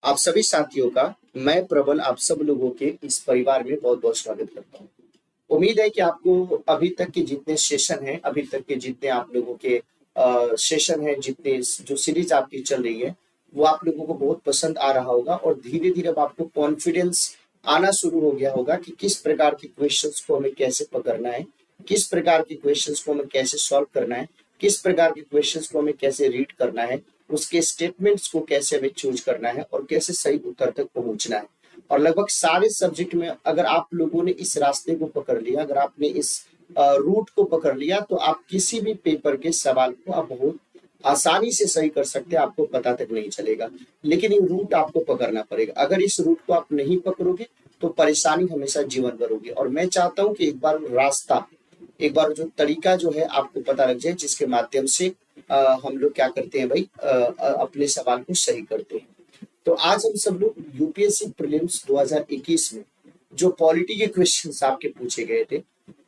आप सभी साथियों का मैं प्रबल आप सब लोगों के इस परिवार में बहुत बहुत स्वागत करता हूँ। उम्मीद है कि आपको अभी तक के जितने सेशन हैं, अभी तक के जितने आप लोगों के सेशन हैं, जितने जो सीरीज आपकी चल रही है, वो आप लोगों को बहुत पसंद आ रहा होगा और धीरे धीरे अब आपको कॉन्फिडेंस आना शुरू हो गया होगा कि किस प्रकार के क्वेश्चंस को हमें कैसे पकड़ना है, किस प्रकार के क्वेश्चंस को हमें कैसे सॉल्व करना है, किस प्रकार के क्वेश्चंस को हमें कैसे रीड करना है, उसके स्टेटमेंट्स को कैसे हमें चूज करना है और कैसे सही उत्तर तक पहुंचना है। और लगभग सारे सब्जेक्ट में अगर आप लोगों ने इस रास्ते को पकड़ लिया, अगर आपने इस रूट को पकड़ लिया, तो आप किसी भी पेपर के सवाल को आप बहुत आसानी से सही कर सकते हैं, आपको पता तक नहीं चलेगा। लेकिन ये रूट आपको पकड़ना पड़ेगा। अगर इस रूट को आप नहीं पकड़ोगे तो परेशानी हमेशा जीवन भर होगी। और मैं चाहता हूं कि एक बार रास्ता, एक बार जो तरीका जो है आपको पता लग जाए, जिसके माध्यम से हम लोग क्या करते हैं भाई, अपने सवाल को सही करते हैं। तो आज हम सब लोग यूपीएससी प्रीलिम्स 2021 में जो पॉलिटी के क्वेश्चंस आपके पूछे गए थे,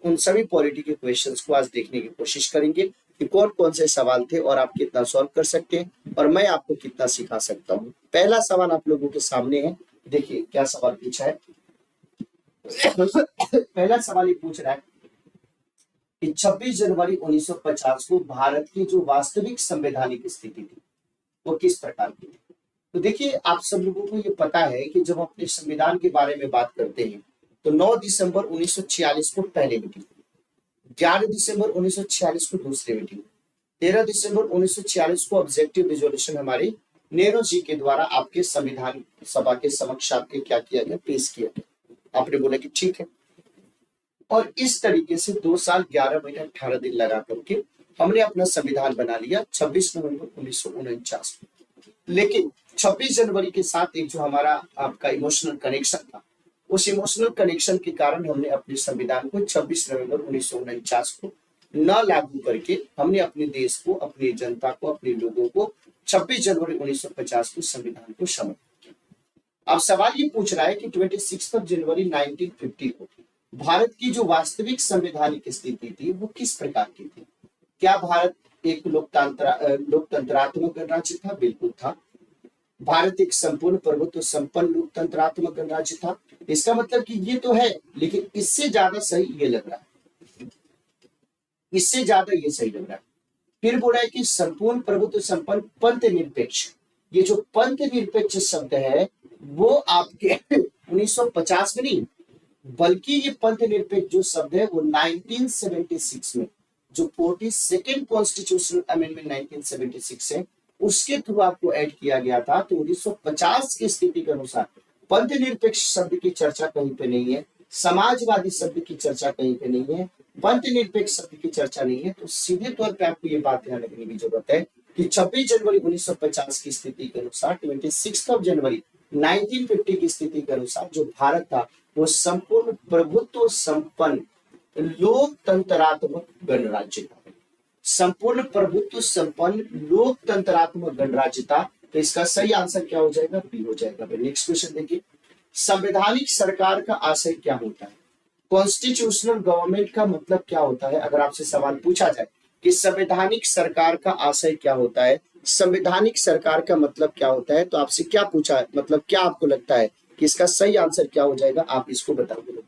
उन सभी पॉलिटी के क्वेश्चंस को आज देखने की कोशिश करेंगे कि कौन कौन से सवाल थे और आप कितना सॉल्व कर सकते हैं और मैं आपको कितना सिखा सकता हूँ। पहला सवाल आप लोगों के सामने है, देखिए क्या सवाल पूछा है। पहला सवाल ये पूछ रहा है कि 26 जनवरी 1950 को भारत की जो वास्तविक संवैधानिक स्थिति थी वो किस प्रकार की थी। तो देखिए, आप सब लोगों को ये पता है कि जब अपने संविधान के बारे में बात करते हैं तो 9 दिसंबर 1946 को पहले मीटिंग, 11 दिसंबर 1946 को दूसरी मीटिंग, 13 दिसंबर 1946 को ऑब्जेक्टिव रिजोल्यूशन हमारे नेहरू जी के द्वारा आपके संविधान सभा के समक्ष आपके क्या किया गया, पेश किया गया। आपने बोला कि ठीक है, और इस तरीके से 2 साल 11 महीने 18 दिन लगा करके हमने अपना संविधान बना लिया 26 नवंबर 1949 को। लेकिन 26 जनवरी के साथ एक जो हमारा आपका इमोशनल कनेक्शन था, उस इमोशनल कनेक्शन के कारण हमने अपने संविधान को 26 नवंबर 1949 को न लागू करके हमने अपने देश को, अपनी जनता को, अपने लोगों को 26 जनवरी 1950 को संविधान को समर्पित किया। अब सवाल ये पूछ रहा है कि 26 जनवरी 1950 को भारत की जो वास्तविक संवैधानिक स्थिति थी वो किस प्रकार की थी। क्या भारत एक लोकतंत्रात्मक गणराज्य था? बिल्कुल था। भारत एक संपूर्ण प्रभुत्व संपन्न लोकतंत्रात्मक गणराज्य था। इसका मतलब कि ये तो है, लेकिन इससे ज्यादा सही ये लग रहा है, इससे ज्यादा ये सही लग रहा है। फिर बोला है कि संपूर्ण प्रभुत्व संपन्न पंथ निरपेक्ष। ये जो पंथ निरपेक्ष शब्द है वो आपके 1950 में नहीं, बल्कि ये पंथ निरपेक्ष जो शब्द है वो 1976 में, जो 42nd कॉन्स्टिट्यूशनल अमेंडमेंट 1976 है, उसके थ्रू आपको ऐड किया गया था। तो 1950 की स्थिति के अनुसार पंथ निरपेक्ष शब्द की चर्चा कहीं पे नहीं है, समाजवादी शब्द की चर्चा कहीं पे नहीं है, पंथ निरपेक्ष शब्द की चर्चा नहीं है। तो सीधे तौर पे आपको ये बात ध्यान रखने की जरूरत है कि 26 जनवरी 1950 की स्थिति के अनुसार 26 जनवरी 1950 की स्थिति के अनुसार जो भारत था वो संपूर्ण प्रभुत्व संपन्न लोकतंत्रात्मक गणराज्य था। संपूर्ण प्रभुत्व संपन्न लोकतंत्रात्मक गणराज्य था। तो इसका सही आंसर क्या हो जाएगा? बी हो जाएगा। नेक्स्ट क्वेश्चन देखिए, संवैधानिक सरकार का आशय क्या होता है? कॉन्स्टिट्यूशनल गवर्नमेंट का मतलब क्या होता है? अगर आपसे सवाल पूछा जाए कि संवैधानिक सरकार का आशय क्या होता है, संवैधानिक सरकार का मतलब क्या होता है, तो आपसे क्या पूछा, मतलब क्या आपको लगता है कि इसका सही आंसर क्या हो जाएगा? आप इसको बताओगे।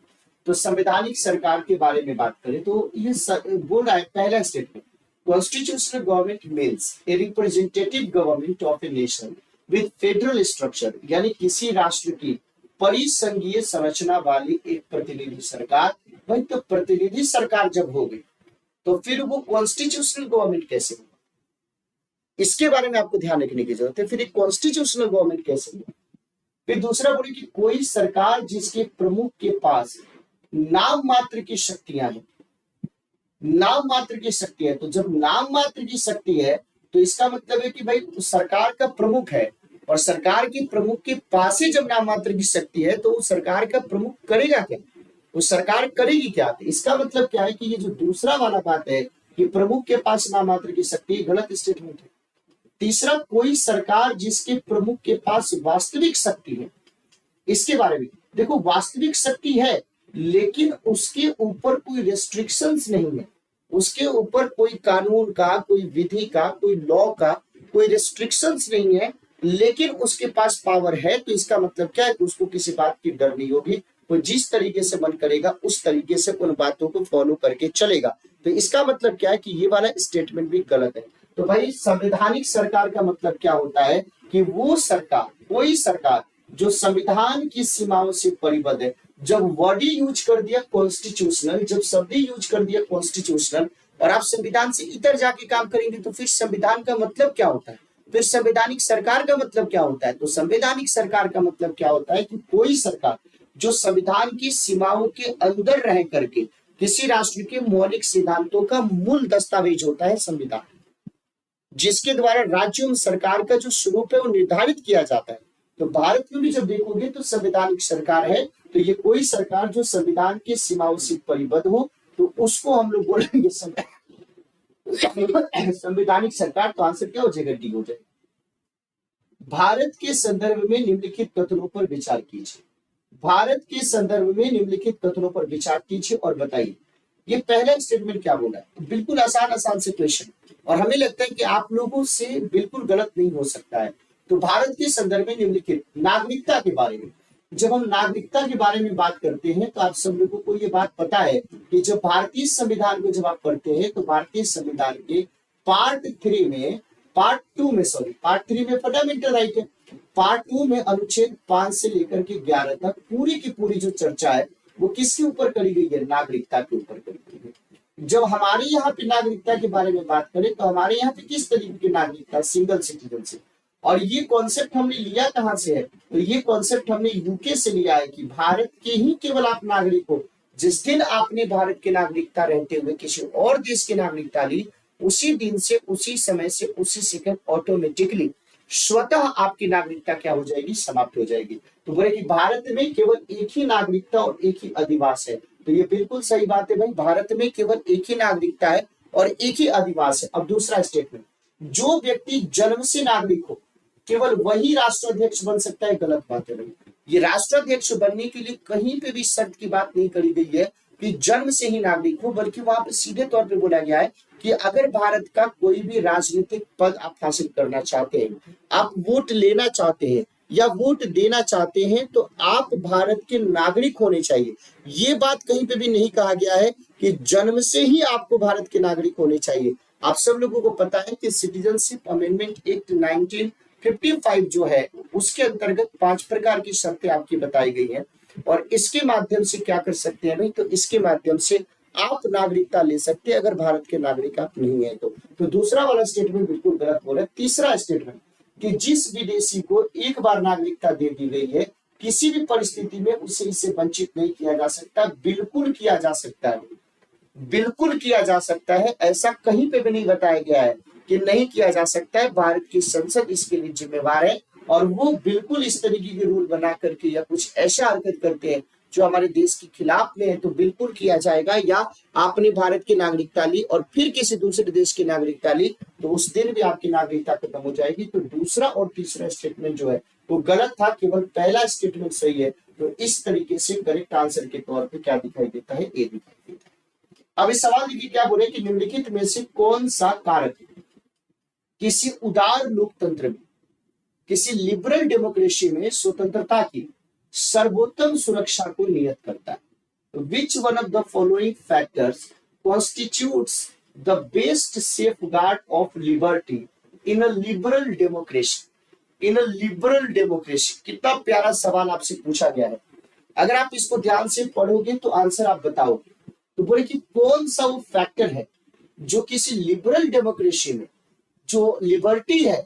तो संवैधानिक सरकार के बारे में बात करें तो ये बोल रहा है, पहला statement, constitutional government means a representative government of a nation with federal structure, यानी किसी राष्ट्र की परिसंघीय संरचना वाली एक प्रतिनिधि सरकार। भाई, तो प्रतिनिधि सरकार जब हो गई तो फिर वो कॉन्स्टिट्यूशनल गवर्नमेंट कैसे होगा, इसके बारे में आपको ध्यान रखने की जरूरत है। फिर एक कॉन्स्टिट्यूशनल गवर्नमेंट कैसे होगा? फिर दूसरा बोले कि कोई सरकार जिसके प्रमुख के पास नाम मात्र की शक्तियां हैं, नाम मात्र की शक्ति है। तो जब नाम मात्र की शक्ति है तो इसका मतलब है कि भाई सरकार का प्रमुख है, और सरकार के प्रमुख के पास ही जब नाम मात्र की शक्ति है तो सरकार का प्रमुख करेगा क्या, वो सरकार करेगी क्या? इसका मतलब क्या है कि ये जो दूसरा वाला बात है कि प्रमुख के पास नाम मात्र की शक्ति, गलत स्टेटमेंट है। तीसरा, कोई सरकार जिसके प्रमुख के पास वास्तविक शक्ति है, इसके बारे में देखो, वास्तविक शक्ति है लेकिन उसके ऊपर कोई रेस्ट्रिक्शंस नहीं है, उसके ऊपर कोई कानून का, कोई विधि का, कोई लॉ का कोई रेस्ट्रिक्शंस नहीं है, लेकिन उसके पास पावर है, तो इसका मतलब क्या है कि उसको किसी बात की डर नहीं होगी, वो जिस तरीके से मन करेगा उस तरीके से उन बातों को फॉलो करके चलेगा। तो इसका मतलब क्या है कि ये वाला स्टेटमेंट भी गलत है। तो भाई संवैधानिक सरकार का मतलब क्या होता है कि वो सरकार, कोई सरकार जो संविधान की सीमाओं से परिबद्ध है। जब वर्ड यूज कर दिया कॉन्स्टिट्यूशनल, जब शब्द यूज कर दिया कॉन्स्टिट्यूशनल, और आप संविधान से इतर जाके काम करेंगे, तो फिर संविधान का मतलब क्या होता है? फिर संवैधानिक सरकार का मतलब क्या होता है? तो संवैधानिक सरकार का मतलब क्या होता है कि कोई सरकार जो संविधान की सीमाओं के अंदर रह करके किसी राष्ट्र के मौलिक सिद्धांतों का मूल दस्तावेज होता है संविधान, जिसके द्वारा राज्यों में सरकार का जो स्वरूप है वो निर्धारित किया जाता है। तो भारत में भी जब देखोगे तो संवैधानिक सरकार है, तो ये कोई सरकार जो संविधान की सीमाओं से परिबद्ध हो, तो उसको हम लोग बोलेंगे संवैधानिक सरकार। तो आंसर क्या हो जाएगा? डी हो जाएगा। भारत के संदर्भ में निम्नलिखित कथनों पर विचार कीजिए। भारत के संदर्भ में निम्नलिखित कथनों पर विचार कीजिए और बताइए। ये पहला स्टेटमेंट क्या बोला है? बिल्कुल आसान आसान से क्वेश्चन, और हमें लगता है कि आप लोगों से बिल्कुल गलत नहीं हो सकता है। तो भारत के संदर्भ में निम्नलिखित नागरिकता के बारे में, जब हम नागरिकता के बारे में बात करते हैं तो आप सब लोगों को ये बात पता है कि जब भारतीय संविधान को जब आप पढ़ते हैं तो भारतीय संविधान के पार्ट 3 में, पार्ट 2 में, सॉरी पार्ट 3 में फंडामेंटल राइट है, पार्ट 2 में अनुच्छेद 5 से लेकर के 11 तक पूरी की पूरी जो चर्चा है वो किसके ऊपर करी गई है? नागरिकता के ऊपर करी गई है। जब हमारे यहाँ पे नागरिकता के बारे में बात करें तो हमारे यहाँ पे किस तरीके की नागरिकता? Single citizenship. और ये कॉन्सेप्ट हमने लिया कहां से है? तो ये कॉन्सेप्ट हमने यूके से लिया है कि भारत के ही केवल आप नागरिक हो। जिस दिन आपने भारत की नागरिकता रहते हुए किसी और देश की नागरिकता ली, उसी दिन से, उसी समय से, उसी सेकंड ऑटोमेटिकली स्वतः आपकी नागरिकता क्या हो जाएगी? समाप्त हो जाएगी। तो बोले कि भारत में केवल एक ही नागरिकता और एक ही अधिवास है। तो ये बिल्कुल सही बात है भाई, भारत में केवल एक ही नागरिकता है और एक ही अधिवास है। अब दूसरा स्टेटमेंट, जो व्यक्ति जन्म से नागरिक हो केवल वही राष्ट्राध्यक्ष बन सकता है, गलत बात है भाई। ये राष्ट्राध्यक्ष बनने के लिए कहीं पे भी शर्त की बात नहीं करी गई है कि जन्म से ही नागरिक हो, बल्कि वहां पे सीधे तौर पे बोला गया है कि अगर भारत का कोई भी राजनीतिक पद आप हासिल करना चाहते हैं, आप वोट लेना चाहते हैं या वोट देना चाहते हैं, तो आप भारत के नागरिक होने चाहिए। ये बात कहीं पे भी नहीं कहा गया है कि जन्म से ही आपको भारत के नागरिक होने चाहिए। आप सब लोगों को पता है कि सिटीजनशिप अमेंडमेंट एक्ट 1955 जो है उसके अंतर्गत 5 प्रकार की शर्तें आपकी बताई गई हैं, और इसके माध्यम से क्या कर सकते हैं भाई? तो इसके माध्यम से आप नागरिकता ले सकते हैं अगर भारत के नागरिक आप नहीं है तो दूसरा वाला स्टेटमेंट बिल्कुल गलत बोला है। तीसरा स्टेटमेंट कि जिस विदेशी को एक बार नागरिकता दे दी गई है, किसी भी परिस्थिति में उसे इससे वंचित नहीं किया जा सकता। बिल्कुल किया जा सकता है, बिल्कुल किया जा सकता है। ऐसा कहीं पे भी नहीं बताया गया है कि नहीं किया जा सकता है। भारत की संसद इसके लिए जिम्मेवार है, और वो बिल्कुल इस तरीके के रूल बना करके या कुछ ऐसा हरकत करते हैं जो हमारे देश के खिलाफ में है, तो बिल्कुल किया जाएगा। या आपने भारत की नागरिकता ली और फिर किसी दूसरे देश की नागरिकता ली, तो उस दिन भी आपकी नागरिकता खत्म हो जाएगी। तो दूसरा और तीसरा स्टेटमेंट जो है वो गलत था, केवल पहला स्टेटमेंट सही है। तो इस तरीके से करेक्ट आंसर के तौर पर क्या दिखाई देता है? ए दिखाई देता है। अब इस सवाल देखिए क्या बोले कि निम्नलिखित में से कौन सा कारक किसी उदार लोकतंत्र में, किसी लिबरल डेमोक्रेसी में स्वतंत्रता की सर्वोत्तम सुरक्षा को नियत करता है? Which one of the following factors constitutes the best safeguard of liberty in a liberal democracy? In a liberal democracy, कितना प्यारा सवाल आपसे पूछा गया है। अगर आप इसको ध्यान से पढ़ोगे तो आंसर आप बताओगे। तो बोले कि कौन सा वो फैक्टर है जो किसी लिबरल डेमोक्रेसी में, जो लिबर्टी है,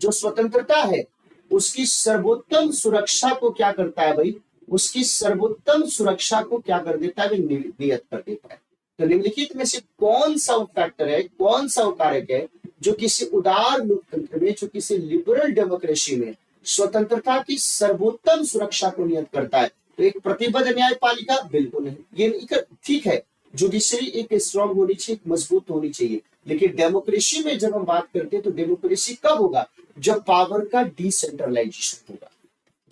जो स्वतंत्रता है, उसकी सर्वोत्तम सुरक्षा को क्या करता है भाई? उसकी सर्वोत्तम सुरक्षा को क्या कर देता है? नियत कर देता है। तो निम्नलिखित में से कौन सा फैक्टर है, कौन सा कारक है जो किसी उदार लोकतंत्र में, जो किसी लिबरल डेमोक्रेसी में स्वतंत्रता की सर्वोत्तम सुरक्षा को नियत करता है? तो एक प्रतिबद्ध न्यायपालिका? बिल्कुल नहीं। ये ठीक है, जुडिशरी एक स्ट्रॉन्ग होनी चाहिए, मजबूत होनी चाहिए, लेकिन डेमोक्रेसी में जब हम बात करते हैं तो डेमोक्रेसी कब होगा? जब पावर का डिसेंट्रलाइजेशन होगा,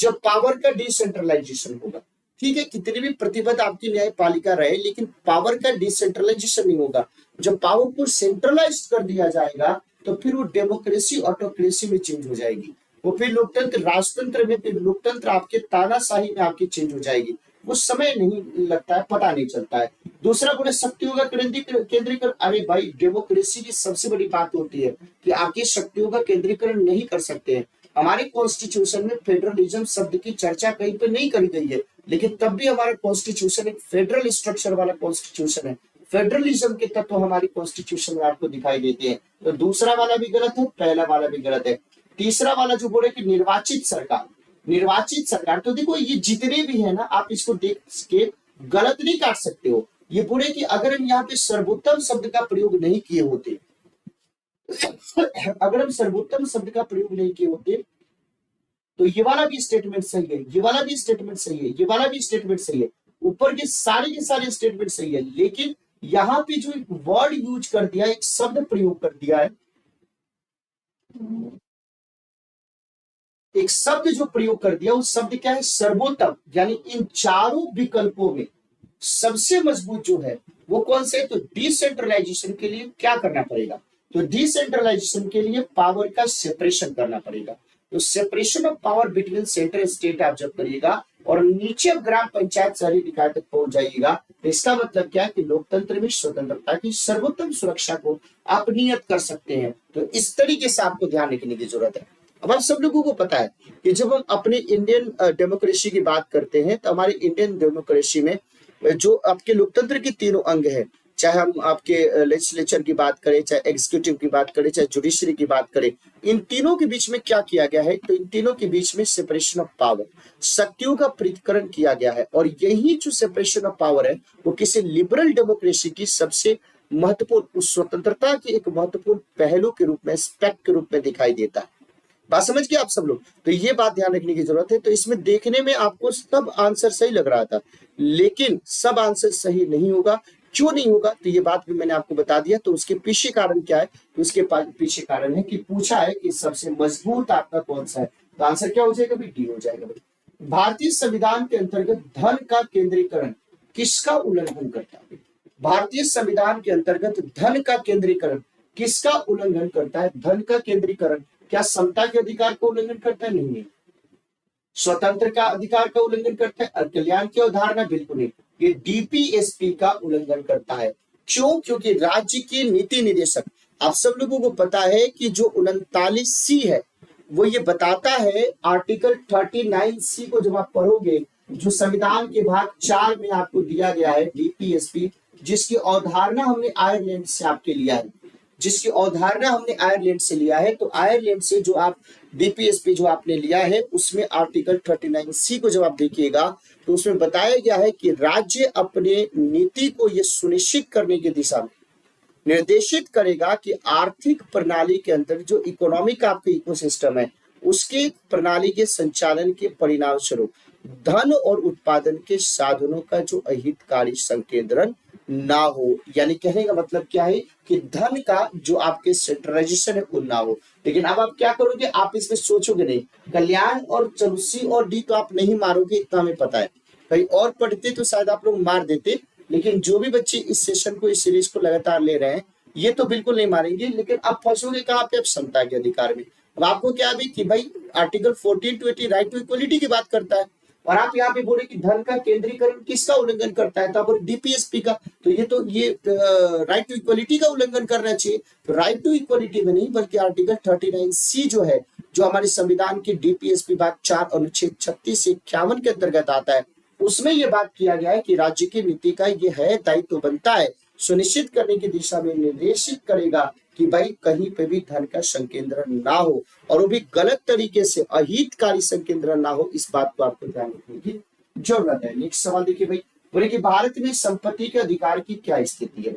जब पावर का डिसेंट्रलाइजेशन होगा। ठीक है, कितनी भी प्रतिबद्ध आपकी न्यायपालिका रहे, लेकिन पावर का डिसेंट्रलाइजेशन नहीं होगा। जब पावर को सेंट्रलाइज कर दिया जाएगा तो फिर वो डेमोक्रेसी ऑटोक्रेसी में चेंज हो जाएगी, वो फिर लोकतंत्र राजतंत्र में, फिर लोकतंत्र आपके तानाशाही में आपकी चेंज हो जाएगी। वो समय नहीं लगता है, पता नहीं चलता है। दूसरा बोले शक्तियों का केंद्रीकरण। अरे भाई, डेमोक्रेसी की सबसे बड़ी बात होती है कि आपकी शक्तियों का केंद्रीकरण नहीं कर सकते हैं। हमारे कॉन्स्टिट्यूशन में फेडरलिज्म शब्द की चर्चा कहीं पे नहीं करी गई है, लेकिन तब भी हमारा कॉन्स्टिट्यूशन एक फेडरल स्ट्रक्चर वाला कॉन्स्टिट्यूशन है। फेडरलिज्म के तत्व हमारी कॉन्स्टिट्यूशन में आपको दिखाई देते हैं। तो दूसरा वाला भी गलत है, पहला वाला भी गलत है। तीसरा वाला जो बोले कि निर्वाचित सरकार, निर्वाचित सरकार, तो देखो ये जितने भी है ना, आप इसको देख के गलत नहीं काट सकते हो। ये बोले कि अगर हम यहाँ पे सर्वोत्तम शब्द का प्रयोग नहीं किए होते, अगर हम सर्वोत्तम शब्द का प्रयोग नहीं किए होते, तो ये वाला भी स्टेटमेंट सही है, ये वाला भी स्टेटमेंट सही है, ये वाला भी स्टेटमेंट सही है, ऊपर के सारे स्टेटमेंट सही है। लेकिन यहाँ पे जो एक वर्ड यूज कर दिया, एक शब्द प्रयोग कर दिया है, एक शब्द जो प्रयोग कर दिया, उस शब्द क्या है, सर्वोत्तम। यानी इन चारों विकल्पों में सबसे मजबूत जो है वो कौन से है? तो डिसेंट्रलाइजेशन के लिए क्या करना पड़ेगा? तो डिसेंट्रलाइजेशन के लिए पावर का सेपरेशन करना पड़ेगा। तो separation of power between centre state आप जब करिएगा और नीचे ग्राम पंचायत शहरी निकाय तक पहुंच जाइएगा, तो इसका मतलब क्या है कि लोकतंत्र में स्वतंत्रता की सर्वोत्तम सुरक्षा को आप नियत कर सकते हैं। तो इस तरीके से आपको ध्यान रखने की जरूरत है। अब आप सब लोगों को पता है कि जब हम अपने इंडियन डेमोक्रेसी की बात करते हैं, तो हमारे इंडियन डेमोक्रेसी में जो आपके लोकतंत्र के तीनों अंग है, चाहे हम आपके लेजिस्लेचर की बात करें, चाहे एग्जीक्यूटिव की बात करें, चाहे जुडिशरी की बात करें, इन तीनों के बीच में क्या किया गया है? तो इन तीनों के बीच में सेपरेशन ऑफ पावर, शक्तियों का पृथक्करण किया गया है। और यही जो सेपरेशन ऑफ पावर है, वो किसी लिबरल डेमोक्रेसी की सबसे महत्वपूर्ण, स्वतंत्रता के एक महत्वपूर्ण पहलू के रूप में, एस्पेक्ट के रूप में दिखाई देता है। बात समझ गए आप सब लोग? तो ये बात ध्यान रखने की जरूरत है। तो इसमें देखने में आपको सब आंसर सही लग रहा था, लेकिन सब आंसर सही नहीं होगा। क्यों नहीं होगा? तो ये बात भी मैंने आपको बता दिया। तो उसके पीछे कारण क्या है? तो उसके पीछे कारण है कि पूछा है कि सबसे मजबूत आपका कौन सा है, तो आंसर क्या हो जाएगा भाई? डी हो जाएगा भाई। भारतीय संविधान के अंतर्गत धन का केंद्रीकरण किसका उल्लंघन करता है? भारतीय संविधान के अंतर्गत धन का केंद्रीकरण किसका उल्लंघन करता है? धन का केंद्रीकरण क्या समता के अधिकार का उल्लंघन करता है? नहीं। स्वतंत्र का अधिकार का उल्लंघन करता है? और कल्याण की अवधारणा? बिल्कुल नहीं। ये डीपीएसपी का उल्लंघन करता है। क्यों? क्योंकि राज्य के नीति निदेशक, आप सब लोगों को पता है कि जो 39C है, वो ये बताता है, आर्टिकल 39C को जब आप पढ़ोगे, जो संविधान के भाग 4 में आपको दिया गया है डीपीएसपी, जिसकी अवधारणा हमने आयरलैंड से आपके लिया है, जिसकी अवधारणा हमने आयरलैंड से लिया है। तो आयरलैंड से जो आप डीपीएसपी जो आपने लिया है, उसमें आर्टिकल 39C को जब आप देखिएगा, तो उसमें बताया गया है कि राज्य अपने नीति को यह सुनिश्चित करने की दिशा में निर्देशित करेगा कि आर्थिक प्रणाली के अंदर जो इकोनॉमिक आपका इकोसिस्टम है, उसके प्रणाली के संचालन के परिणाम स्वरूप धन और उत्पादन के साधनों का जो अहितकारी संकेंद्रण ना हो। यानी कहने का मतलब क्या है कि धन का जो आपके सेंट्रलाइजेशन है वो ना हो। लेकिन अब आप क्या करोगे? आप इसमें सोचोगे नहीं। कल्याण और चलो सी और डी तो आप नहीं मारोगे, इतना हमें पता है। कहीं और पढ़ते तो शायद आप लोग मार देते, लेकिन जो भी बच्चे इस सेशन को, इस सीरीज को लगातार ले रहे हैं, ये तो बिल्कुल नहीं मारेंगे। लेकिन आप फंसोगे कहाँ पे? अब समता के अधिकार में। अब आपको क्या है कि भाई article 14 to 80 right to equality की बात करता है, और आप यहाँ पे बोले कि धन का केंद्रीकरण किसका उल्लंघन करता है? तो डीपीएसपी का। तो ये राइट टू इक्वलिटी का उल्लंघन करना चाहिए। तो राइट टू इक्वलिटी में नहीं, बल्कि आर्टिकल 39C जो है, जो हमारे संविधान के डीपीएसपी भाग 4 अनुच्छेद 36 से 51 के अंतर्गत आता है, उसमें यह बात किया गया है कि राज्य की नीति का ये है दायित्व बनता है, सुनिश्चित करने की दिशा में निर्देशित करेगा कि भाई कहीं पे भी धन का संकेंद्रण ना हो, और वो भी गलत तरीके से, अहितकारी संकेंद्रण ना हो। इस बात को आपको ध्यान रखने की जरूरत है। नेक्स्ट सवाल देखिए भाई, बोले कि भारत में संपत्ति के अधिकार की क्या स्थिति है?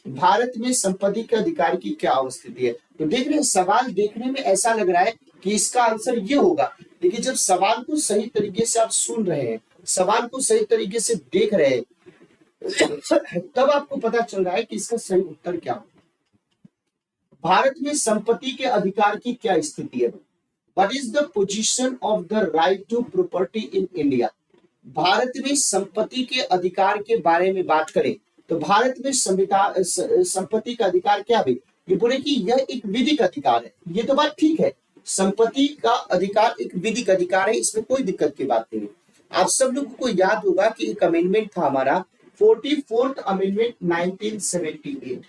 भारत में संपत्ति के अधिकार की क्या स्थिति है? तो देख रहे हैं, सवाल देखने में ऐसा लग रहा है कि इसका आंसर ये होगा, लेकिन जब सवाल को सही तरीके से आप सुन रहे हैं, सवाल को सही तरीके से देख रहे हैं, तब आपको पता चल रहा है कि इसका सही उत्तर क्या होगा। भारत में संपत्ति के अधिकार की क्या स्थिति है? What is the position of the right to property in India? Bharat में संपत्ति के अधिकार के बारे में बात करें तो भारत में संपत्ति का अधिकार क्या है? ये बोले कि यह एक विधिक अधिकार है। ये तो बात ठीक है, संपत्ति का अधिकार एक विधिक अधिकार है, इसमें कोई दिक्कत की बात नहीं है। आप सब लोगों को याद होगा कि एक अमेंडमेंट था हमारा 44th अमेंडमेंट 1978,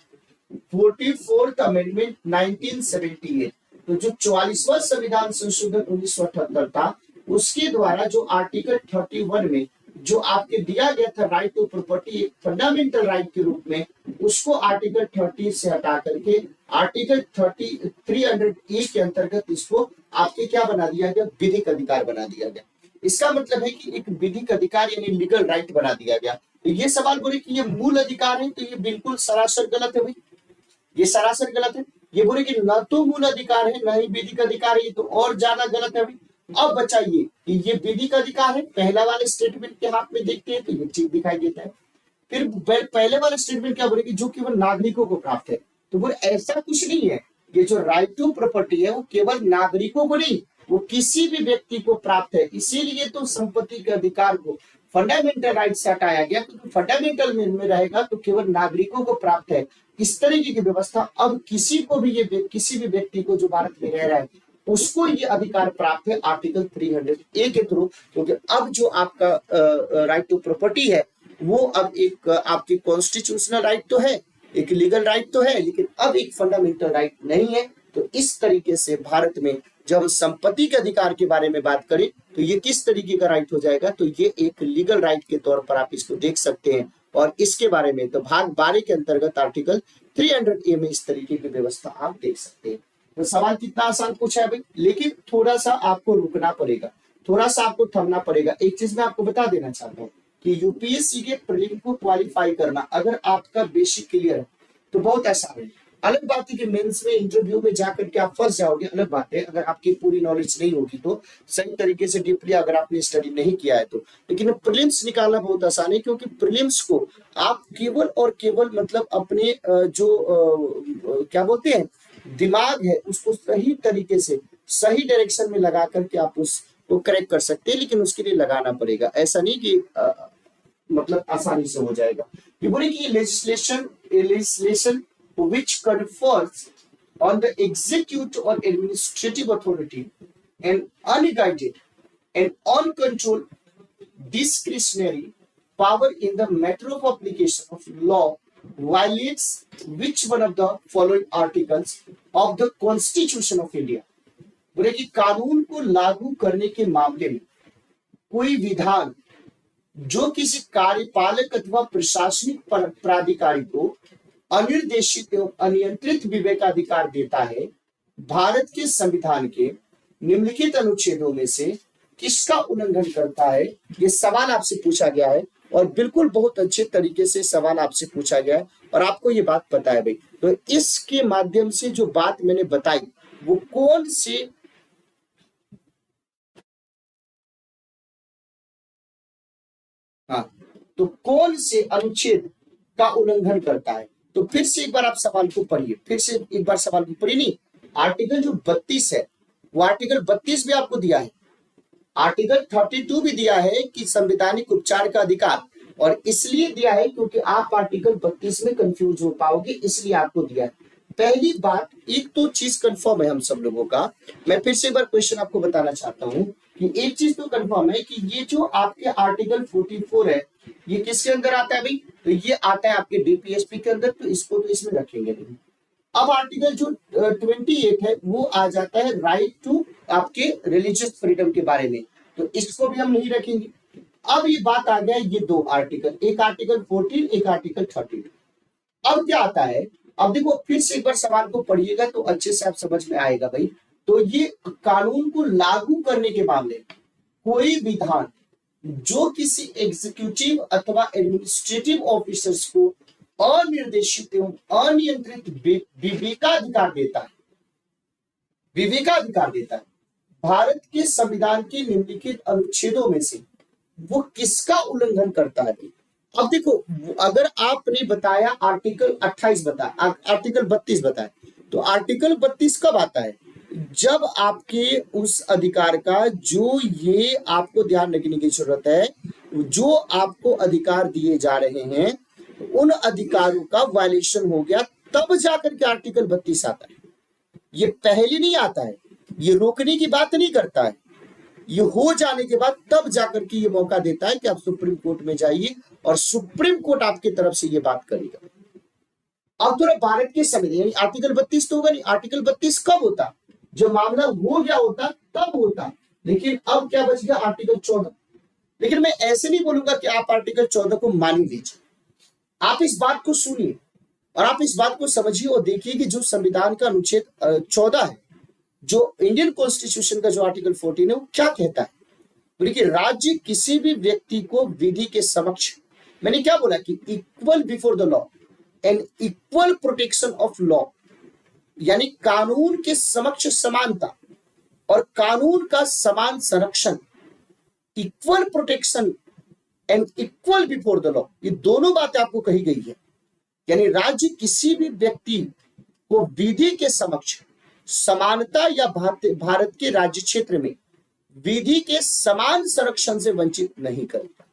44th अमेंडमेंट 1978। तो जो 44वां संविधान संशोधन 1978 था, उसके द्वारा जो आर्टिकल 31 में जो आपके दिया गया था राइट टू प्रॉपर्टी एक फंडामेंटल राइट के रूप में, उसको आर्टिकल 30 से हटा करके आर्टिकल 300A के अंतर्गत इसको आपके क्या बना दिया गया, विधिक अधिकार बना दिया गया। इसका मतलब है कि एक विधिक अधिकार यानी लीगल राइट बना दिया गया। तो ये सवाल बोले कि ये मूल अधिकार है, तो ये बिल्कुल सरासर गलत है भाई, ये सरासर गलत है। ये बोले कि न तो मूल अधिकार है न ही विधिक अधिकार है, ये तो और ज्यादा गलत है भाई। अब बचाइए कि ये विधिक अधिकार है, पहला वाले स्टेटमेंट के हाथ में देखते हैं तो ये ठीक दिखाई देता है। फिर पहले वाले स्टेटमेंट क्या बोले कि जो केवल नागरिकों को प्राप्त है, तो बोले ऐसा कुछ नहीं है। ये जो राइट टू प्रॉपर्टी है वो केवल नागरिकों को नहीं, वो किसी भी व्यक्ति को प्राप्त है। इसीलिए तो संपत्ति के अधिकार को फंडामेंटल राइट से हटाया गया, क्योंकि फंडामेंटल में रहेगा तो केवल नागरिकों को प्राप्त है। इस तरीके की व्यवस्था अब किसी को भी, ये किसी भी व्यक्ति को जो भारत में रह रहा है उसको ये अधिकार प्राप्त है आर्टिकल 300A के थ्रू। क्योंकि अब जो आपका राइट टू प्रॉपर्टी है वो अब एक आपकी कॉन्स्टिट्यूशनल राइट तो है, एक लीगल राइट तो है, लेकिन अब एक फंडामेंटल राइट नहीं है। तो इस तरीके से भारत में जब हम संपत्ति के अधिकार के बारे में बात करें तो ये किस तरीके का राइट हो जाएगा, तो ये एक लीगल राइट के तौर पर आप इसको देख सकते हैं। और इसके बारे में तो भाग 12 के अंतर्गत आर्टिकल 300A में इस तरीके की व्यवस्था आप देख सकते हैं। तो सवाल कितना आसान पूछा है भाई, लेकिन थोड़ा सा आपको रुकना पड़ेगा, थोड़ा सा आपको थमना पड़ेगा। एक चीज मैं आपको बता देना चाहता हूँ कि यूपीएससी के प्रीलिम को क्वालिफाई करना अगर आपका बेसिक क्लियर है तो बहुत आसान है। अलग बात है कि मेंस में इंटरव्यू में जाकर के आप फंस जाओगे, अलग बात है अगर आपकी पूरी नॉलेज नहीं होगी तो, सही तरीके से डीपली अगर आपने स्टडी नहीं किया है तो। लेकिन प्रीलिम्स निकालना बहुत आसान है, क्योंकि प्रीलिम्स को आप केवल और केवल मतलब अपने जो क्या बोलते हैं दिमाग है उसको सही तरीके से सही डायरेक्शन में लगा करके आप उसको करेक्ट कर सकते हैं, लेकिन उसके लिए लगाना पड़ेगा। ऐसा नहीं कि मतलब आसानी से हो जाएगा। ये बोले कि legislation which confers on the executive or administrative authority and unguided and uncontrolled discretionary power in the matter of application of law violates which one of the following articles of the Constitution of India। बोले कि कानून को लागू करने के मामले में कोई विधान जो किसी कार्यपालक अथवा प्रशासनिक प्राधिकारी को अनिर्देशित एवं अनियंत्रित विवेकाधिकार देता है, भारत के संविधान के निम्नलिखित अनुच्छेदों में से किसका उल्लंघन करता है। ये सवाल आपसे पूछा गया है और बिल्कुल बहुत अच्छे तरीके से सवाल आपसे पूछा गया है और आपको ये बात पता है भाई। तो इसके माध्यम से जो बात मैंने बताई वो कौन से तो कौन से अनुच्छेद का उल्लंघन करता है। तो फिर से एक बार आप सवाल को पढ़िए, फिर से एक बार सवाल को पढ़िए। नहीं, आर्टिकल जो 32 है वो आर्टिकल 32 भी आपको दिया है, आर्टिकल 32 भी दिया है कि संवैधानिक उपचार का अधिकार, और इसलिए दिया है क्योंकि आप आर्टिकल 32 में कंफ्यूज हो पाओगे, इसलिए आपको दिया है। पहली बात, एक तो चीज कंफर्म है हम सब लोगों का, मैं फिर से एक बार क्वेश्चन आपको बताना चाहता हूं कि एक चीज तो कंफर्म है कि ये जो आपके आर्टिकल 44 है ये किसके अंदर आता है भाई, तो ये आता है आपके डीपीएसपी के अंदर, तो इसको तो इसमें रखेंगे नहीं। अब आर्टिकल जो 28 है वो आ जाता है राइट टू आपके रिलीजियस फ्रीडम के बारे में, तो इसको भी हम नहीं रखेंगे। अब ये बात आ गया ये दो आर्टिकल, एक आर्टिकल 14, एक आर्टिकल 13। अब क्या आता है, अब देखो फिर से एक बार सवाल को पढ़िएगा तो अच्छे से आप समझ में आएगा भाई। तो ये कानून को लागू करने के मामले कोई विधान जो किसी एग्जीक्यूटिव अथवा एडमिनिस्ट्रेटिव ऑफिसर्स को अनिर्देशित एवं अनियंत्रित विवेकाधिकार देता है, विवेकाधिकार देता है भारत के संविधान के निम्नलिखित अनुच्छेदों में से वो किसका उल्लंघन करता है। अब देखो, अगर आपने बताया आर्टिकल 28 बताया, आर्टिकल 32 बताया, तो आर्टिकल 32 कब आता है, जब आपके उस अधिकार का जो ये आपको ध्यान रखने की जरूरत है, जो आपको अधिकार दिए जा रहे हैं उन अधिकारों का वायलेशन हो गया, तब जाकर के आर्टिकल 32 आता है। ये पहले नहीं आता है, ये रोकने की बात नहीं करता है, ये हो जाने के बाद तब जाकर के ये मौका देता है कि आप सुप्रीम कोर्ट में जाइए और सुप्रीम कोर्ट आपकी तरफ से ये बात करेगा। अब थोड़ा भारत के संविधान आर्टिकल 32 तो होगा नहीं, आर्टिकल 32 कब होता, जो मामला हो गया होता तब होता, लेकिन अब क्या बच गया, आर्टिकल 14। लेकिन मैं ऐसे नहीं बोलूंगा कि आप आर्टिकल 14 को मान ही लीजिए, आप इस बात को सुनिए और आप इस बात को समझिए और देखिए कि जो संविधान का अनुच्छेद 14 है, जो इंडियन कॉन्स्टिट्यूशन का जो आर्टिकल 14 है, वो क्या कहता है। तो देखिए, राज्य किसी भी व्यक्ति को विधि के समक्ष, मैंने क्या बोला कि equal before the law and equal protection of law, यानी कानून के समक्ष समानता और कानून का समान संरक्षण, equal protection and equal before the law, ये दोनों बातें आपको कही गई है। यानी राज्य किसी भी व्यक्ति को विधि के समक्ष समानता या भारत के राज्य क्षेत्र में विधि के समान संरक्षण से वंचित नहीं करेगा,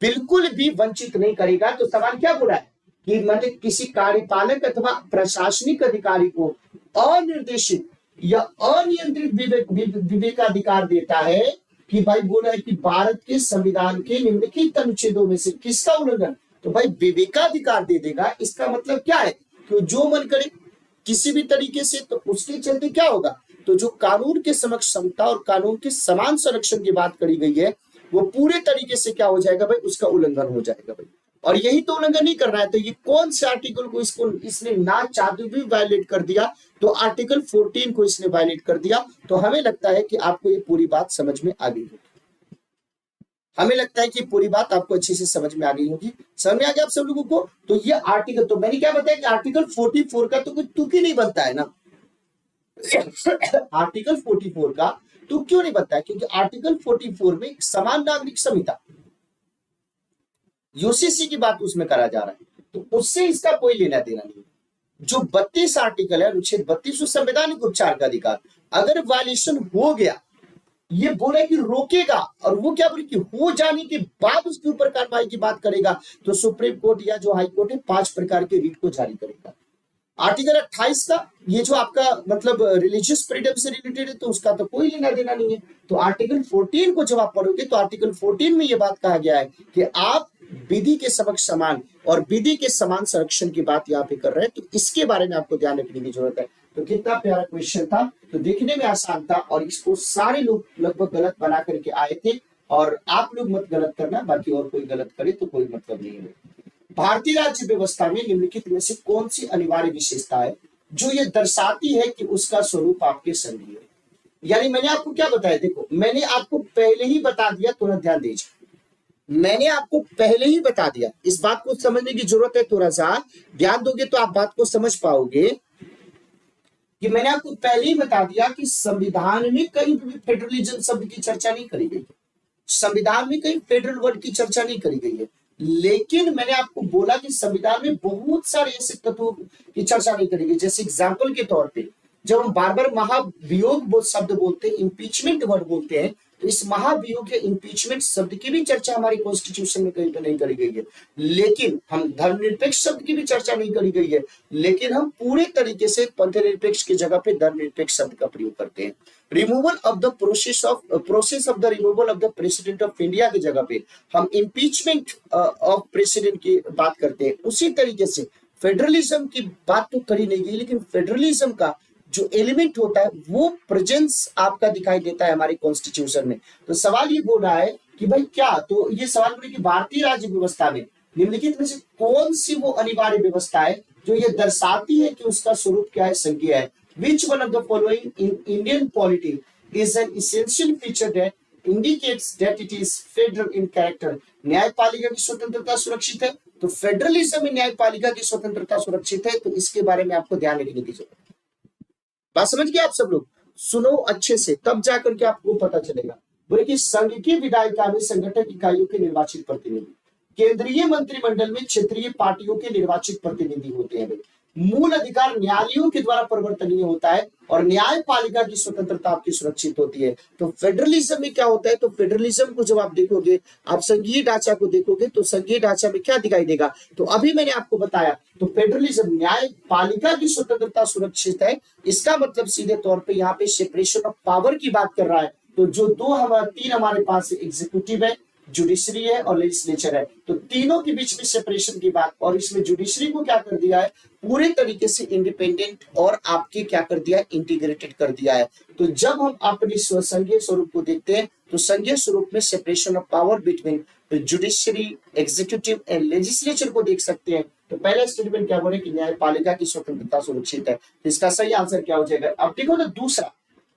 बिल्कुल भी वंचित नहीं करेगा। तो सवाल क्या बोला है कि मतलब किसी कार्यपालक अथवा प्रशासनिक अधिकारी को अनिर्देशित या अनियंत्रित विवेकाधिकार देता है कि भाई बोला है कि भारत के संविधान के निम्नलिखित अनुच्छेदों में से किसका उल्लंघन, तो भाई विवेकाधिकार दे देगा। इसका मतलब क्या है कि जो मन करे किसी भी तरीके से, तो उसके चलते क्या होगा, तो जो कानून के समक्ष समता और कानून के समान संरक्षण की बात करी गई है, वो पूरे तरीके से क्या हो जाएगा भाई, उसका उल्लंघन हो जाएगा भाई। और यही तो उल्लंघन नहीं करना है, तो ये कौन से आर्टिकल को इसने ना चाहते भी वायलेट कर दिया, तो आर्टिकल 14 को इसने वायलेट कर दिया। तो हमें लगता है कि आपको ये पूरी बात समझ में आ गई होगी, हमें लगता है कि पूरी बात आपको अच्छे से समझ में आ गई होगी। समझ में आ गया आप सब लोगों को। तो ये आर्टिकल, तो मैंने क्या बताया कि आर्टिकल 44 का तो कोई तुक ही नहीं बनता है ना आर्टिकल 44 का तो क्यों नहीं बनता है, क्योंकि आर्टिकल 44 में समान नागरिक संहिता यूसीसी की बात उसमें करा जा रहा है, तो उससे इसका कोई लेना देना नहीं। जो 32 आर्टिकल है, अनुच्छेद 32 संवैधानिक उपचार का अधिकार, अगर वायलेशन हो गया, ये बोले कि रोकेगा, और वो क्या बोले कि हो जाने के बाद उसके ऊपर कार्रवाई की बात करेगा, तो सुप्रीम कोर्ट या जो हाई कोर्ट है 5 प्रकार के रीट को जारी करेगा। आर्टिकल 28 का, ये जो आपका मतलब रिलीजियस फ्रीडम से रिलेटेड है, तो उसका तो कोई लेना देना नहीं है। तो आर्टिकल 14 को जब आप पढ़ोगे, तो आर्टिकल 14 में ये बात कहा गया है कि आप विधि के समक्ष समान और विधि के समान संरक्षण की बात यहाँ पे कर रहे हैं। तो इसके बारे में आपको ध्यान रखने की जरूरत है। तो कितना प्यारा क्वेश्चन था, तो देखने में आसान था, और इसको सारे लोग लगभग गलत बना करके आए थे, और आप लोग मत गलत करना, बाकी और कोई गलत करे तो कोई मतलब नहीं है। भारतीय राज्य व्यवस्था में निम्नलिखित में से कौन सी अनिवार्य विशेषता है जो ये दर्शाती है कि उसका स्वरूप आपके संघीय है। यानी मैंने आपको क्या बताया, देखो मैंने आपको पहले ही बता दिया, थोड़ा ध्यान दीजिए, मैंने आपको पहले ही बता दिया, इस बात को समझने की जरूरत है, थोड़ा सा ध्यान दोगे तो आप बात को समझ पाओगे कि मैंने आपको पहले ही बता दिया कि संविधान में कहीं भी फेडरलिज्म शब्द की चर्चा नहीं करी गई है, संविधान में कहीं फेडरल वर्ड की चर्चा नहीं करी गई है। लेकिन मैंने आपको बोला कि संविधान में बहुत सारे ऐसे तत्वों की चर्चा नहीं करी गई, जैसे एग्जाम्पल के तौर पे जब हम बार बार महाभियोग शब्द बोलते हैं, इम्पीचमेंट वर्ड बोलते हैं, तो इस महाभियोग या इम्पीचमेंट शब्द की भी चर्चा हमारी कॉन्स्टिट्यूशन में कहीं पर नहीं करी गई है। लेकिन हम धर्मनिरपेक्ष शब्द की भी चर्चा नहीं करी गई है, लेकिन हम पूरे तरीके से पंथनिरपेक्ष की जगह पे धर्मनिरपेक्ष शब्द का प्रयोग करते हैं। Removal of the process of the removal of the president of India की जगह पे हम इम्पीचमेंट ऑफ प्रेसिडेंट की बात करते हैं। उसी तरीके से फेडरलिज्म की बात तो करी नहीं गई, लेकिन फेडरलिज्म का जो एलिमेंट होता है वो प्रेजेंस आपका दिखाई देता है हमारी कॉन्स्टिट्यूशन में। तो सवाल ये बोल रहा है कि भाई क्या, तो ये सवाल बोले कि भारतीय राज्य व्यवस्था में निम्नलिखित में से कौन सी वो अनिवार्य व्यवस्था है जो ये दर्शाती है कि उसका स्वरूप क्या है, संघीय है। Which one of the following in Indian polity is an essential feature that indicates that it is federal in character? न्यायपालिका की स्वतंत्रता सुरक्षित है, तो फेडरलिज्म में न्यायपालिका की स्वतंत्रता सुरक्षित है, तो इसके बारे में आपको ध्यान रखने की जरूरत है। बात समझ गए आप सब लोग, सुनो अच्छे से, तब जाकर के आपको पता चलेगा। बोले कि संघ की विधायिका में संगठक इकाइयों के निर्वाचित प्रतिनिधि, केंद्रीय मंत्रिमंडल में क्षेत्रीय पार्टियों के निर्वाचित प्रतिनिधि होते हैं। मूल अधिकार न्यायालयों के द्वारा परिवर्तनीय होता है और न्यायपालिका की स्वतंत्रता आपकी सुरक्षित होती है। तो फेडरलिज्म में क्या होता है, तो फेडरलिज्म को जब आप देखोगे, आप संघीय ढांचा को देखोगे, तो संघीय ढांचा में क्या दिखाई देगा, तो अभी मैंने आपको बताया, तो फेडरलिज्म न्यायपालिका की स्वतंत्रता सुरक्षित है। इसका मतलब सीधे तौर पर यहाँ पे सेपरेशन ऑफ पावर की बात कर रहा है। तो जो तीन हमारे पास एग्जीक्यूटिव है, जुडिशरी है और लेजिस्लेचर है, तो तीनों के बीच में सेपरेशन की बात, और इसमें जुडिशरी को क्या कर दिया है, पूरे तरीके से इंडिपेंडेंट और आपके क्या कर दिया है, इंटीग्रेटेड कर दिया है। तो जब हम अपने संघीय स्वरूप को देखते हैं, तो संघीय स्वरूप में separation of power between judiciary, executive and legislature को देख सकते हैं। तो पहला स्टेटमेंट क्या बोले कि न्यायपालिका की स्वतंत्रता सुरक्षित है, इसका सही आंसर क्या हो जाएगा। अब देखो तो दूसरा,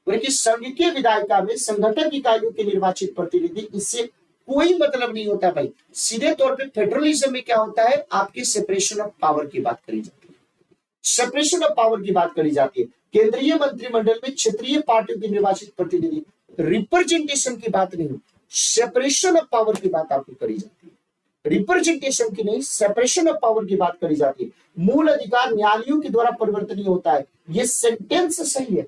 संघ के विधायिका में संगठन इकाइयों के निर्वाचित प्रतिनिधि, इससे कोई मतलब नहीं होता भाई। सीधे तौर पे फेडरलिज्म में क्या होता है, आपकी सेपरेशन ऑफ पावर की बात करी जाती है, सेपरेशन ऑफ पावर की बात करी जाती है। केंद्रीय मंत्रिमंडल में क्षेत्रीय पार्टियों के निर्वाचित प्रतिनिधि, रिप्रेजेंटेशन की बात नहीं, सेपरेशन ऑफ पावर की बात आपको करी जाती है, रिप्रेजेंटेशन की नहीं, सेपरेशन ऑफ पावर की बात करी जाती है। मूल अधिकार न्यायालयों के द्वारा परिवर्तनीय होता है। ये सेंटेंस सही है,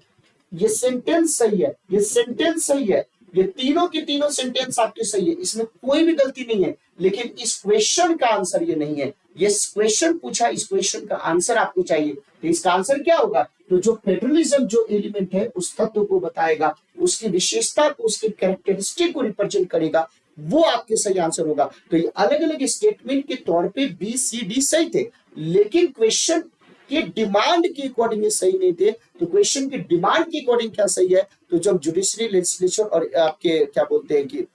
ये सेंटेंस सही है, ये सेंटेंस सही है, ये तीनों के तीनों सेंटेंस आपके सही है, इसमें कोई भी गलती नहीं है। लेकिन इस क्वेश्चन का आंसर ये नहीं है। ये क्वेश्चन पूछा, इस क्वेश्चन का आंसर आपको चाहिए, तो इसका आंसर क्या होगा, तो जो फेडरलिज्म जो एलिमेंट है उस तत्व को बताएगा, उसकी विशेषता को, उसकी कैरेक्टरिस्टिक को रिप्रेजेंट करेगा, वो आपके सही आंसर होगा। तो ये अलग अलग स्टेटमेंट के तौर पे बी सी डी सही थे, लेकिन क्वेश्चन के डिमांड के अकॉर्डिंग ये सही नहीं थे। तो क्वेश्चन की डिमांड के अकॉर्डिंग क्या सही है, तो जब जुडिशरी, लेजिस्लेचर और आपके क्या बोलते हैं कि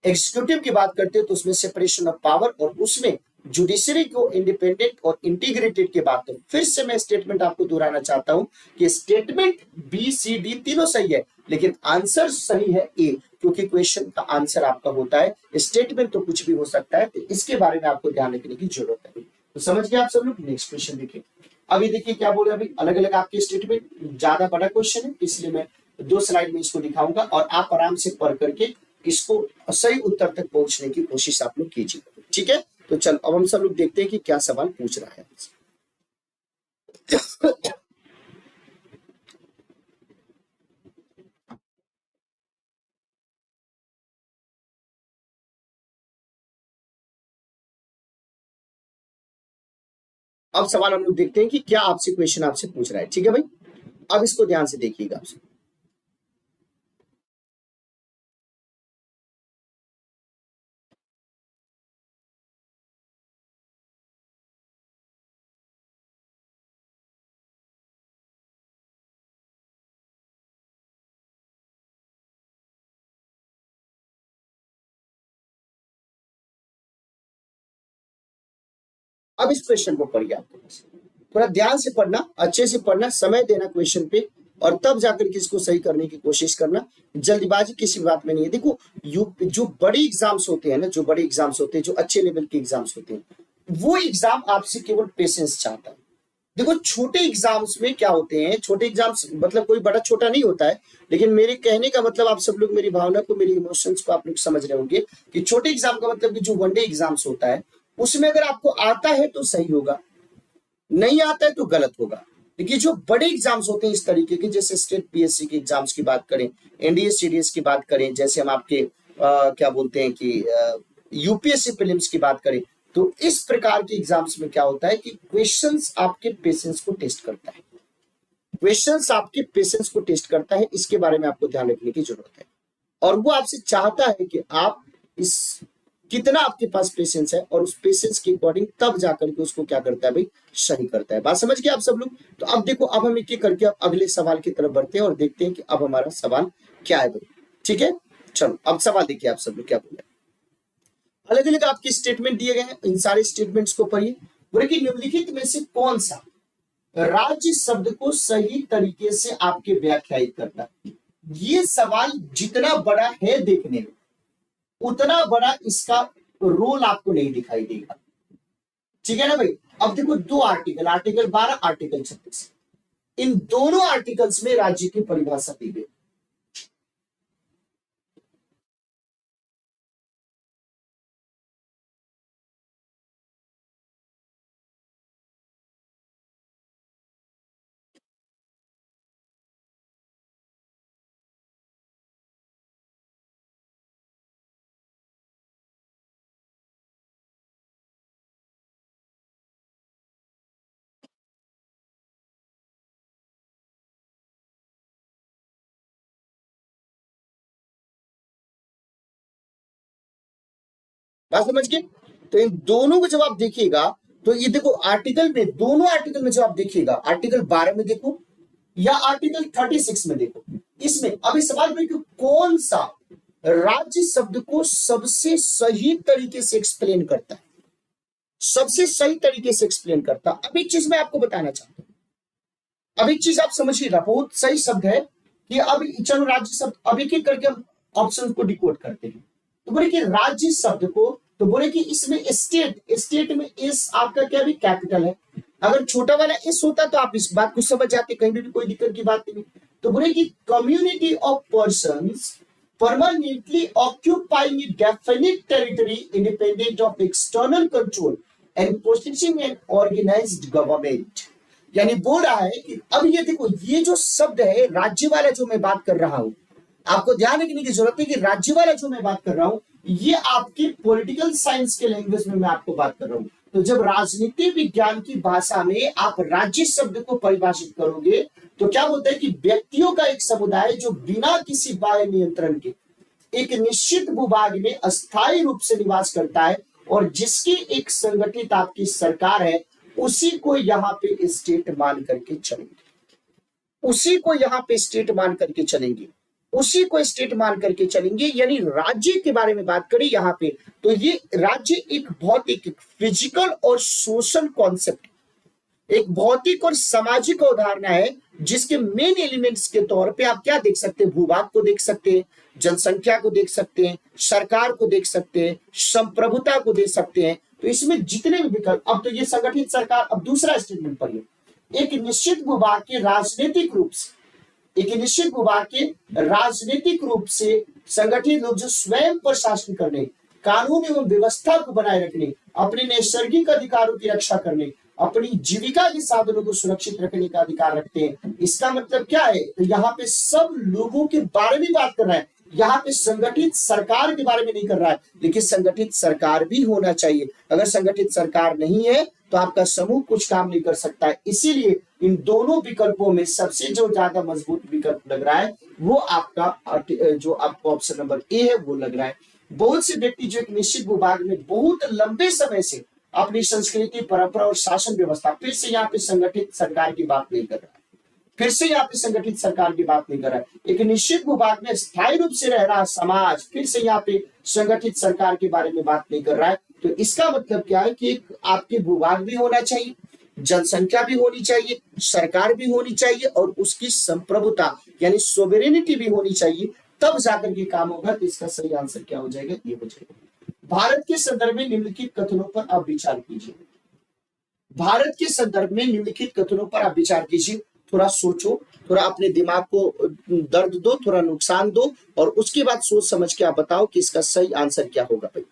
एग्जीक्यूटिव की बात करते हैं, तो उसमें सेपरेशन ऑफ पावर और उसमें जुडिशरी को इंडिपेंडेंट और इंटीग्रेटेड के बात। तो फिर से मैं स्टेटमेंट आपको दोहराना चाहता हूं कि स्टेटमेंट बी सी डी तीनों सही है, लेकिन आंसर सही है ए, क्योंकि क्वेश्चन का आंसर आपका होता है, स्टेटमेंट तो कुछ भी हो सकता है। तो इसके बारे में आपको ध्यान रखने की जरूरत है। तो समझ गए आप सब लोग। नेक्स्ट क्वेश्चन देखिए, अभी देखिए क्या बोल रहे हैं, अभी अलग अलग आपके स्टेटमेंट, ज्यादा बड़ा क्वेश्चन है इसलिए मैं 2 स्लाइड में इसको दिखाऊंगा और आप आराम से पढ़ करके इसको सही उत्तर तक पहुंचने की कोशिश आप लोग कीजिए, ठीक है। तो चल अब हम सब लोग देखते हैं कि क्या सवाल पूछ रहा है। अब सवाल हम लोग देखते हैं कि क्या आपसे क्वेश्चन आपसे पूछ रहा है, ठीक है भाई। अब इसको ध्यान से देखिएगा आपसे। अब इस क्वेश्चन को पढ़िए, आपको थोड़ा ध्यान से पढ़ना, अच्छे से पढ़ना, समय देना क्वेश्चन पे, और तब जाकर के इसको सही करने की कोशिश करना। जल्दबाजी किसी बात में नहीं है। देखो जो बड़े एग्जाम्स होते हैं ना, जो बड़े एग्जाम्स होते हैं, जो अच्छे लेवल के एग्जाम्स होते हैं, वो एग्जाम आपसे केवल पेशेंस चाहता है। देखो छोटे एग्जाम्स में क्या होते हैं, छोटे एग्जाम्स मतलब कोई बड़ा छोटा नहीं होता है, लेकिन मेरे कहने का मतलब, आप सब लोग मेरी भावना को, मेरी इमोशंस को आप लोग समझ रहे होंगे कि छोटे एग्जाम का मतलब कि जो वनडे एग्जाम्स होता है, उसमें अगर आपको आता है तो सही होगा, नहीं आता है तो गलत होगा। देखिए जो बड़े एग्जाम्स होते हैं इस तरीके के, जैसे स्टेट पीएससी के एग्जाम्स की बात करें, एनडीए सीडीएस की बात करें, जैसे हम आपके क्या बोलते हैं कि यूपीएससी प्रीलिम्स की बात करें, तो इस प्रकार के एग्जाम्स में क्या होता है कि क्वेश्चंस आपके पेशेंस को टेस्ट करता है, क्वेश्चंस आपके पेशेंस को टेस्ट करता है, इसके बारे में आपको ध्यान रखने की जरूरत है। और वो आपसे चाहता है कि आप इस कितना आपके पास पेशेंस है, और उस पेशेंस के अकॉर्डिंग तब जाकर के उसको क्या करता है भाई, सही करता है। बात समझ गए आप सब लोग। तो अब देखो, अब हम एक एक करके अब अगले सवाल की तरफ बढ़ते हैं और देखते हैं कि अब हमारा सवाल क्या है भाई, ठीक है। चलो अब सवाल देखिए आप सब लोग क्या बोले। अलग अलग आपके स्टेटमेंट दिए गए हैं, इन सारे स्टेटमेंट्स को पढ़िए। बोले कि निम्नलिखित में से कौन सा राज्य शब्द को सही तरीके से आपके व्याख्यायित करता है। ये सवाल जितना बड़ा है देखने में, उतना बड़ा इसका रोल आपको नहीं दिखाई देगा, ठीक है ना भाई। अब देखो दो आर्टिकल, आर्टिकल 12, आर्टिकल 36, इन दोनों आर्टिकल्स में राज्य की परिभाषा दी गई। बात समझ गए? तो इन दोनों को जब आप देखिएगा तो ये देखो आर्टिकल में, दोनों आर्टिकल में जब आप देखिएगा, आर्टिकल 12 में देखो या आर्टिकल 36 में देखो, इसमें अभी सवाल में कि कौन सा राज्य शब्द को सबसे सही तरीके से एक्सप्लेन करता है, सबसे सही तरीके से एक्सप्लेन करता है। अब एक चीज मैं आपको बताना चाहता हूं, अब एक चीज आप समझिएगा, बहुत सही शब्द है कि अब चलो राज्य शब्द, अब एक एक करके हम ऑप्शन को डिकोड करते हैं। तो बोले कि राज्य शब्द को, तो बोले कि इसमें स्टेट, स्टेट में एस आपका क्या भी कैपिटल है, अगर छोटा वाला एस होता तो आप इस बात को समझ जाते, कहीं भी कोई दिक्कत की बात नहीं। तो बोले कि community of persons permanently occupying a definite territory independent of external control and possessing an organized government। यानी बोल रहा है कि अब ये देखो, ये जो शब्द है राज्य वाला जो मैं बात कर रहा हूं, आपको ध्यान रखने की जरूरत है कि राज्य वाला जो मैं बात कर रहा हूं ये आपकी पॉलिटिकल साइंस के लैंग्वेज में मैं आपको बात कर रहा हूं। तो जब राजनीति विज्ञान की भाषा में आप राज्य शब्द को परिभाषित करोगे तो क्या होता है कि व्यक्तियों का एक समुदाय जो बिना किसी बाह्य नियंत्रण के एक निश्चित भूभाग में अस्थायी रूप से निवास करता है और जिसकी एक संगठित आपकी सरकार है, उसी को यहाँ पे स्टेट मान करके चलेंगे, उसी को यहाँ पे स्टेट मान करके चलेंगे, उसी को स्टेट मान करके चलेंगे। यानी राज्य के बारे में बात करें यहाँ पे, तो ये राज्य एक भौतिक, फिजिकल और सोशल कॉन्सेप्ट, एक भौतिक और सामाजिक अवधारणा है जिसके मेन एलिमेंट्स के तौर पे आप क्या देख सकते हैं, भूभाग को देख सकते हैं, जनसंख्या को देख सकते हैं, सरकार को देख सकते हैं, संप्रभुता को देख सकते हैं। तो इसमें जितने भी विकल्प, अब तो ये संगठित सरकार, अब दूसरा स्टेटमेंट पढ़िए, एक निश्चित भूभाग के राजनीतिक रूप से, एक निश्चित भूभाग के राजनीतिक रूप से संगठित लोग जो स्वयं पर शासन करने, कानून एवं व्यवस्था को बनाए रखने, अपने नैसर्गिक अधिकारों की रक्षा करने, अपनी जीविका के साधनों को सुरक्षित रखने का अधिकार रखते हैं। इसका मतलब क्या है, तो यहाँ पे सब लोगों के बारे में बात कर रहा है, यहाँ पे संगठित सरकार के बारे में नहीं कर रहा है। लेकिन संगठित सरकार भी होना चाहिए, अगर संगठित सरकार नहीं है तो आपका समूह कुछ काम नहीं कर सकता है। इसीलिए इन दोनों विकल्पों में सबसे जो ज्यादा मजबूत विकल्प लग रहा है वो आपका जो आपको ऑप्शन नंबर ए है वो लग रहा है। बहुत से व्यक्ति जो एक निश्चित भूभाग में बहुत लंबे समय से अपनी संस्कृति, परंपरा और शासन व्यवस्था, फिर से यहाँ पे संगठित सरकार की बात नहीं कर रहा है, फिर से यहाँ पे संगठित सरकार की बात नहीं कर रहा है, एक निश्चित भूभाग में स्थायी रूप से रह रहा समाज, फिर से यहाँ पे संगठित सरकार के बारे में बात नहीं कर रहा है। तो इसका मतलब क्या है कि एक आपके भूभाग भी होना चाहिए, जनसंख्या भी होनी चाहिए, सरकार भी होनी चाहिए और उसकी संप्रभुता यानी सोवेरेनिटी भी होनी चाहिए, तब जाकर के काम होगा। तो इसका सही आंसर क्या हो जाएगा, ये हो जाएगा। भारत के संदर्भ में निम्नलिखित कथनों पर आप विचार कीजिए, भारत के संदर्भ में निम्नलिखित कथनों पर आप विचार कीजिए, थोड़ा सोचो, थोड़ा अपने दिमाग को दर्द दो, थोड़ा नुकसान दो और उसके बाद सोच समझ के आप बताओ कि इसका सही आंसर क्या होगा। भाई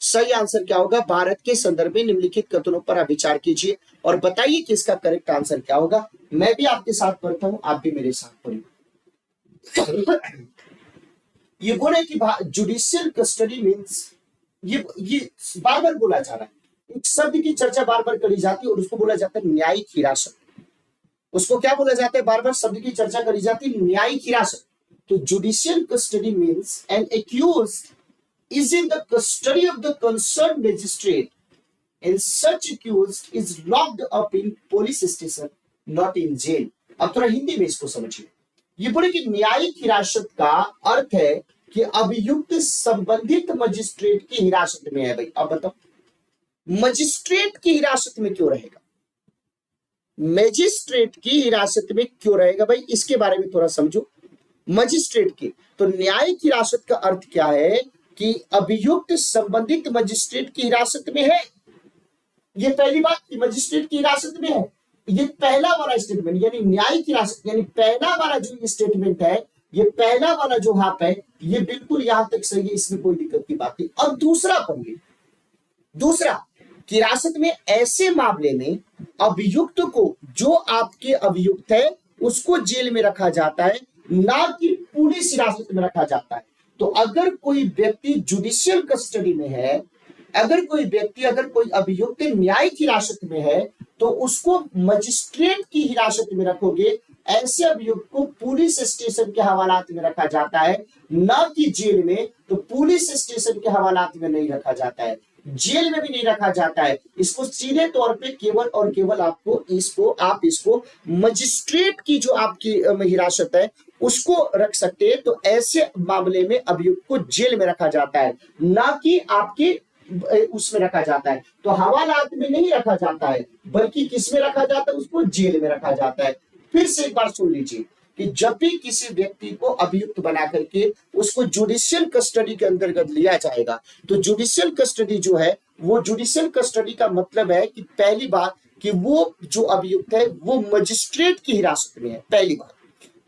सही आंसर क्या होगा, भारत के संदर्भ में निम्नलिखित कथनों पर आप विचार कीजिए और बताइए कि इसका करेक्ट आंसर क्या होगा। मैं भी आपके साथ पढ़ता हूं, आप भी मेरे साथ पढ़िए। ये बोले कि जुडिशियल कस्टडी मीन्स, ये बार बार बोला जा रहा है, एक शब्द की चर्चा बार बार करी जाती है और उसको बोला जाता है न्यायिक हिरासत। उसको क्या बोला जाता है, बार बार शब्द की चर्चा करी जाती है, न्यायिक हिरासत। तो judicial custody means N accused is in the custody of the concerned magistrate and such accused is locked up in police station, not in jail। अब थोड़ा हिंदी में इसको समझिए, ये बोले कि न्यायिक हिरासत का अर्थ है कि अभियुक्त संबंधित मजिस्ट्रेट की हिरासत में है। भाई अब बताओ मजिस्ट्रेट की हिरासत में क्यों रहेगा, मजिस्ट्रेट की हिरासत में क्यों रहेगा, भाई इसके बारे में थोड़ा समझो। मजिस्ट्रेट की, तो न्यायिक हिरासत का अर्थ क्या है कि अभियुक्त संबंधित मजिस्ट्रेट की हिरासत में है। ये पहली बात कि मजिस्ट्रेट की हिरासत में है, ये पहला वाला स्टेटमेंट यानी न्यायिक हिरासत, यानी पहला वाला जो स्टेटमेंट है, ये पहला वाला जो हाफ है, ये बिल्कुल यहां तक सही है, इसमें कोई दिक्कत की बात नहीं। अब दूसरा पढ़िए, दूसरा हिरासत में ऐसे मामले में अभियुक्त को, जो आपके अभियुक्त है उसको जेल में रखा जाता है, ना कि पुलिस हिरासत में रखा जाता है। तो अगर कोई व्यक्ति जुडिशियल कस्टडी में है, अगर कोई व्यक्ति, अगर कोई अभियुक्त न्यायिक हिरासत में है, तो उसको मजिस्ट्रेट की हिरासत में रखोगे, ऐसे अभियुक्त को पुलिस स्टेशन के हवालात में रखा जाता है, न कि जेल में। तो पुलिस स्टेशन के हवालात में नहीं रखा जाता है, जेल में भी नहीं रखा जाता है। इसको सीधे तौर पे केवल और केवल आप इसको मजिस्ट्रेट की जो आपकी हिरासत है उसको रख सकते हैं। तो ऐसे मामले में अभियुक्त को जेल में रखा जाता है, ना कि आपके उसमें रखा जाता है। तो हवालात में नहीं रखा जाता है, बल्कि किस में रखा जाता है, उसको जेल में रखा जाता है। फिर से एक बार सुन लीजिए कि जब भी किसी व्यक्ति को अभियुक्त बना करके उसको जुडिशियल कस्टडी के अंतर्गत लिया जाएगा, तो जुडिशियल कस्टडी जो है वो जुडिशियल कस्टडी का मतलब है कि पहली बात कि वो जो अभियुक्त है वो मजिस्ट्रेट की हिरासत में है, पहली बात।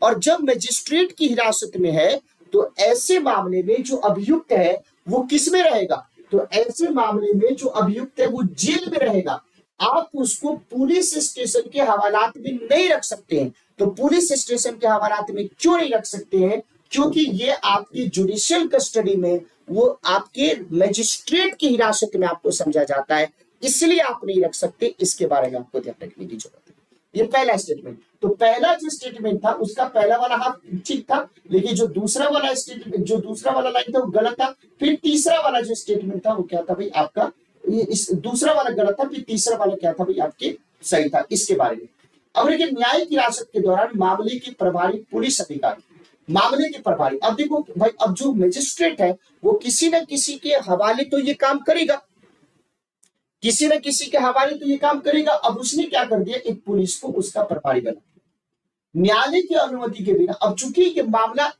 और जब मजिस्ट्रेट की हिरासत में है तो ऐसे मामले में जो अभियुक्त है वो किस में रहेगा, तो ऐसे मामले में जो अभियुक्त है वो जेल में रहेगा। आप उसको पुलिस स्टेशन के हवालात में नहीं रख सकते हैं। तो पुलिस स्टेशन के हवालात में क्यों नहीं रख सकते हैं, क्योंकि ये आपकी जुडिशियल कस्टडी में वो आपके मजिस्ट्रेट की हिरासत में आपको समझा जाता है, इसलिए आप नहीं रख सकते। इसके बारे में आपको ध्यान रखने की जरूरत है। ये पहला स्टेटमेंट। तो पहला जो स्टेटमेंट था उसका पहला वाला हाफ ठीक था, लेकिन जो दूसरा वाला स्टेटमेंट, जो दूसरा वाला लाइन था वो गलत था। फिर तीसरा वाला जो स्टेटमेंट था वो क्या था भाई आपका, ये इस दूसरा वाला गलत था, फिर तीसरा वाला क्या था भाई आपके सही था। इसके बारे में अब देखिए, न्यायिक हिरासत के दौरान मामले के प्रभारी पुलिस अधिकारी, मामले के प्रभारी। अब देखो भाई, अब जो मजिस्ट्रेट है वो किसी न किसी के हवाले तो ये काम करेगा, किसी न किसी के हवाले तो ये काम करेगा। अब उसने क्या कर दिया, एक पुलिस को उसका प्रभारी बना, न्यायालय की अनुमति के बिना। अब चूंकि ये मामला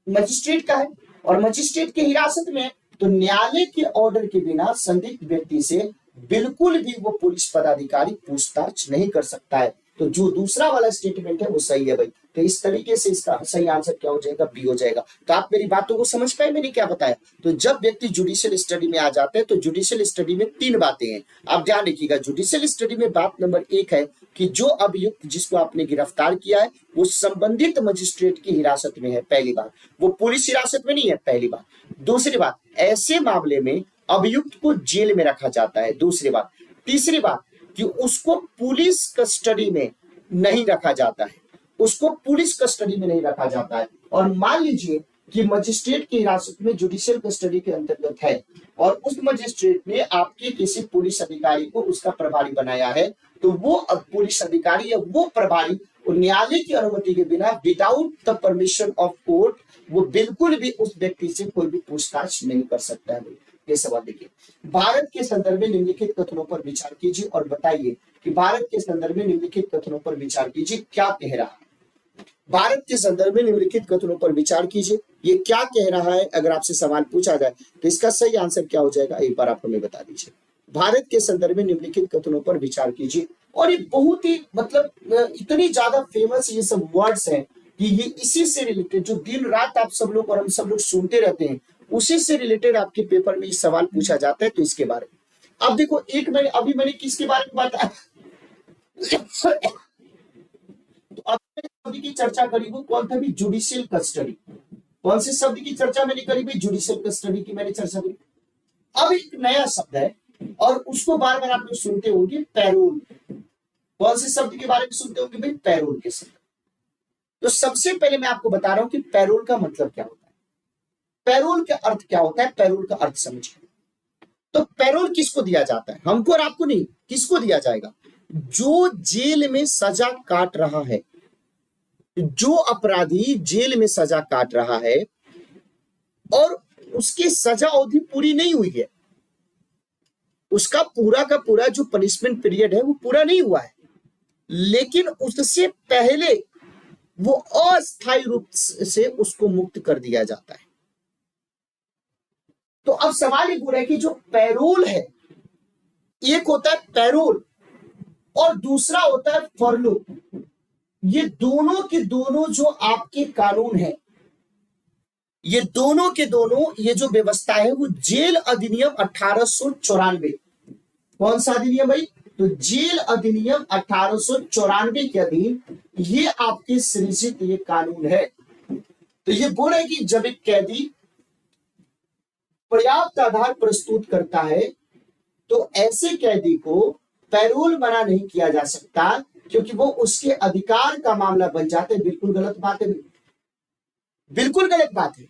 मजिस्ट्रेट का है और मजिस्ट्रेट की हिरासत में है, तो न्यायालय के ऑर्डर के बिना संदिग्ध व्यक्ति से बिल्कुल भी वो पुलिस पदाधिकारी पूछताछ नहीं कर सकता है। तो जो दूसरा वाला स्टेटमेंट है वो सही है भाई। तो इस तरीके से इसका सही आंसर क्या हो जाएगा, बी हो जाएगा। तो आप मेरी बातों को समझ पाए मैंने क्या बताया। तो जब व्यक्ति जुडिशियल स्टडी में आ जाते हैं तो जुडिशियल स्टडी में 3 बातें हैं, आप ध्यान रखिएगा। जुडिशियल स्टडी में बात नंबर 1 है कि जो अभियुक्त जिसको आपने गिरफ्तार किया है वो संबंधित मजिस्ट्रेट की हिरासत में है, पहली बात। वो पुलिस हिरासत में नहीं है, पहली बात। दूसरी बात, ऐसे मामले में अभियुक्त को जेल में रखा जाता है, दूसरी बात। तीसरी बात कि उसको पुलिस कस्टडी में नहीं रखा जाता है, उसको पुलिस कस्टडी में नहीं रखा जाता है। और मान लीजिए कि मजिस्ट्रेट की हिरासत में जुडिशियल कस्टडी के अंतर्गत है और उस मजिस्ट्रेट ने आपके किसी पुलिस अधिकारी को उसका प्रभारी बनाया है, तो वो पुलिस अधिकारी या वो प्रभारी न्यायालय की अनुमति के बिना, without the permission of court, वो बिल्कुल भी उस व्यक्ति से कोई भी पूछताछ नहीं कर सकता है। ये सवाल देखिए, भारत के संदर्भ में निम्नलिखित कथनों पर विचार कीजिए और बताइए कि भारत के संदर्भ में निम्नलिखित कथनों पर विचार कीजिए क्या कह रहा है। भारत के संदर्भ में निम्नलिखित कथनों पर विचार कीजिए, ये क्या कह रहा है। अगर आपसे सवाल पूछा जाए तो इसका सही आंसर क्या हो जाएगा, एक बार आप हमें बता दीजिए। भारत के संदर्भ में निम्नलिखित कथनों पर विचार कीजिए। और ये बहुत ही मतलब इतनी ज्यादा फेमस ये सब वर्ड्स हैं कि ये इसी से रिलेटेड, जो दिन रात आप सब लोग और हम सब लोग सुनते रहते हैं, उसी से रिलेटेड आपके पेपर में सवाल पूछा जाता है। तो इसके बारे में अब देखो, मैंने किसके बारे में बताया, तो अब शब्द की चर्चा करी वो कौन था भी, जुडिशियल कस्टडी। कौन से शब्द की चर्चा मैंने करी भी, जुडिशियल कस्टडी की मैंने चर्चा करी। अब एक नया शब्द है और उसको बार बार आप लोग सुनते होंगे, पैरोल। कौन से शब्द के बारे में सुनते होंगे भाई, पैरोल के शब्द। तो सबसे पहले मैं आपको बता रहा हूं कि पैरोल का मतलब क्या होता है, पैरोल का अर्थ क्या होता है, पैरोल का अर्थ समझिए। तो पैरोल किसको दिया जाता है, हमको और आपको नहीं, किसको दिया जाएगा, जो जेल में सजा काट रहा है, जो अपराधी जेल में सजा काट रहा है और उसकी सजा अवधि पूरी नहीं हुई है, उसका पूरा का पूरा जो पनिशमेंट पीरियड है वो पूरा नहीं हुआ है, लेकिन उससे पहले वो अस्थायी रूप से उसको मुक्त कर दिया जाता है। तो अब सवाल ये हो रहा है कि जो पैरोल है, एक होता है पैरोल और दूसरा होता है फरलो। ये दोनों के दोनों जो आपके कानून है, ये दोनों के दोनों ये जो व्यवस्था है वो जेल अधिनियम 1894। कौन सा अधिनियम भाई, तो जेल अधिनियम 1894 के अधीन ये आपके सृजित ये कानून है। तो ये बोल रहे कि जब एक कैदी पर्याप्त आधार प्रस्तुत करता है तो ऐसे कैदी को पैरोल मना नहीं किया जा सकता, क्योंकि वो उसके अधिकार का मामला बन जाते हैं। बिल्कुल गलत बात है, बिल्कुल गलत बात है।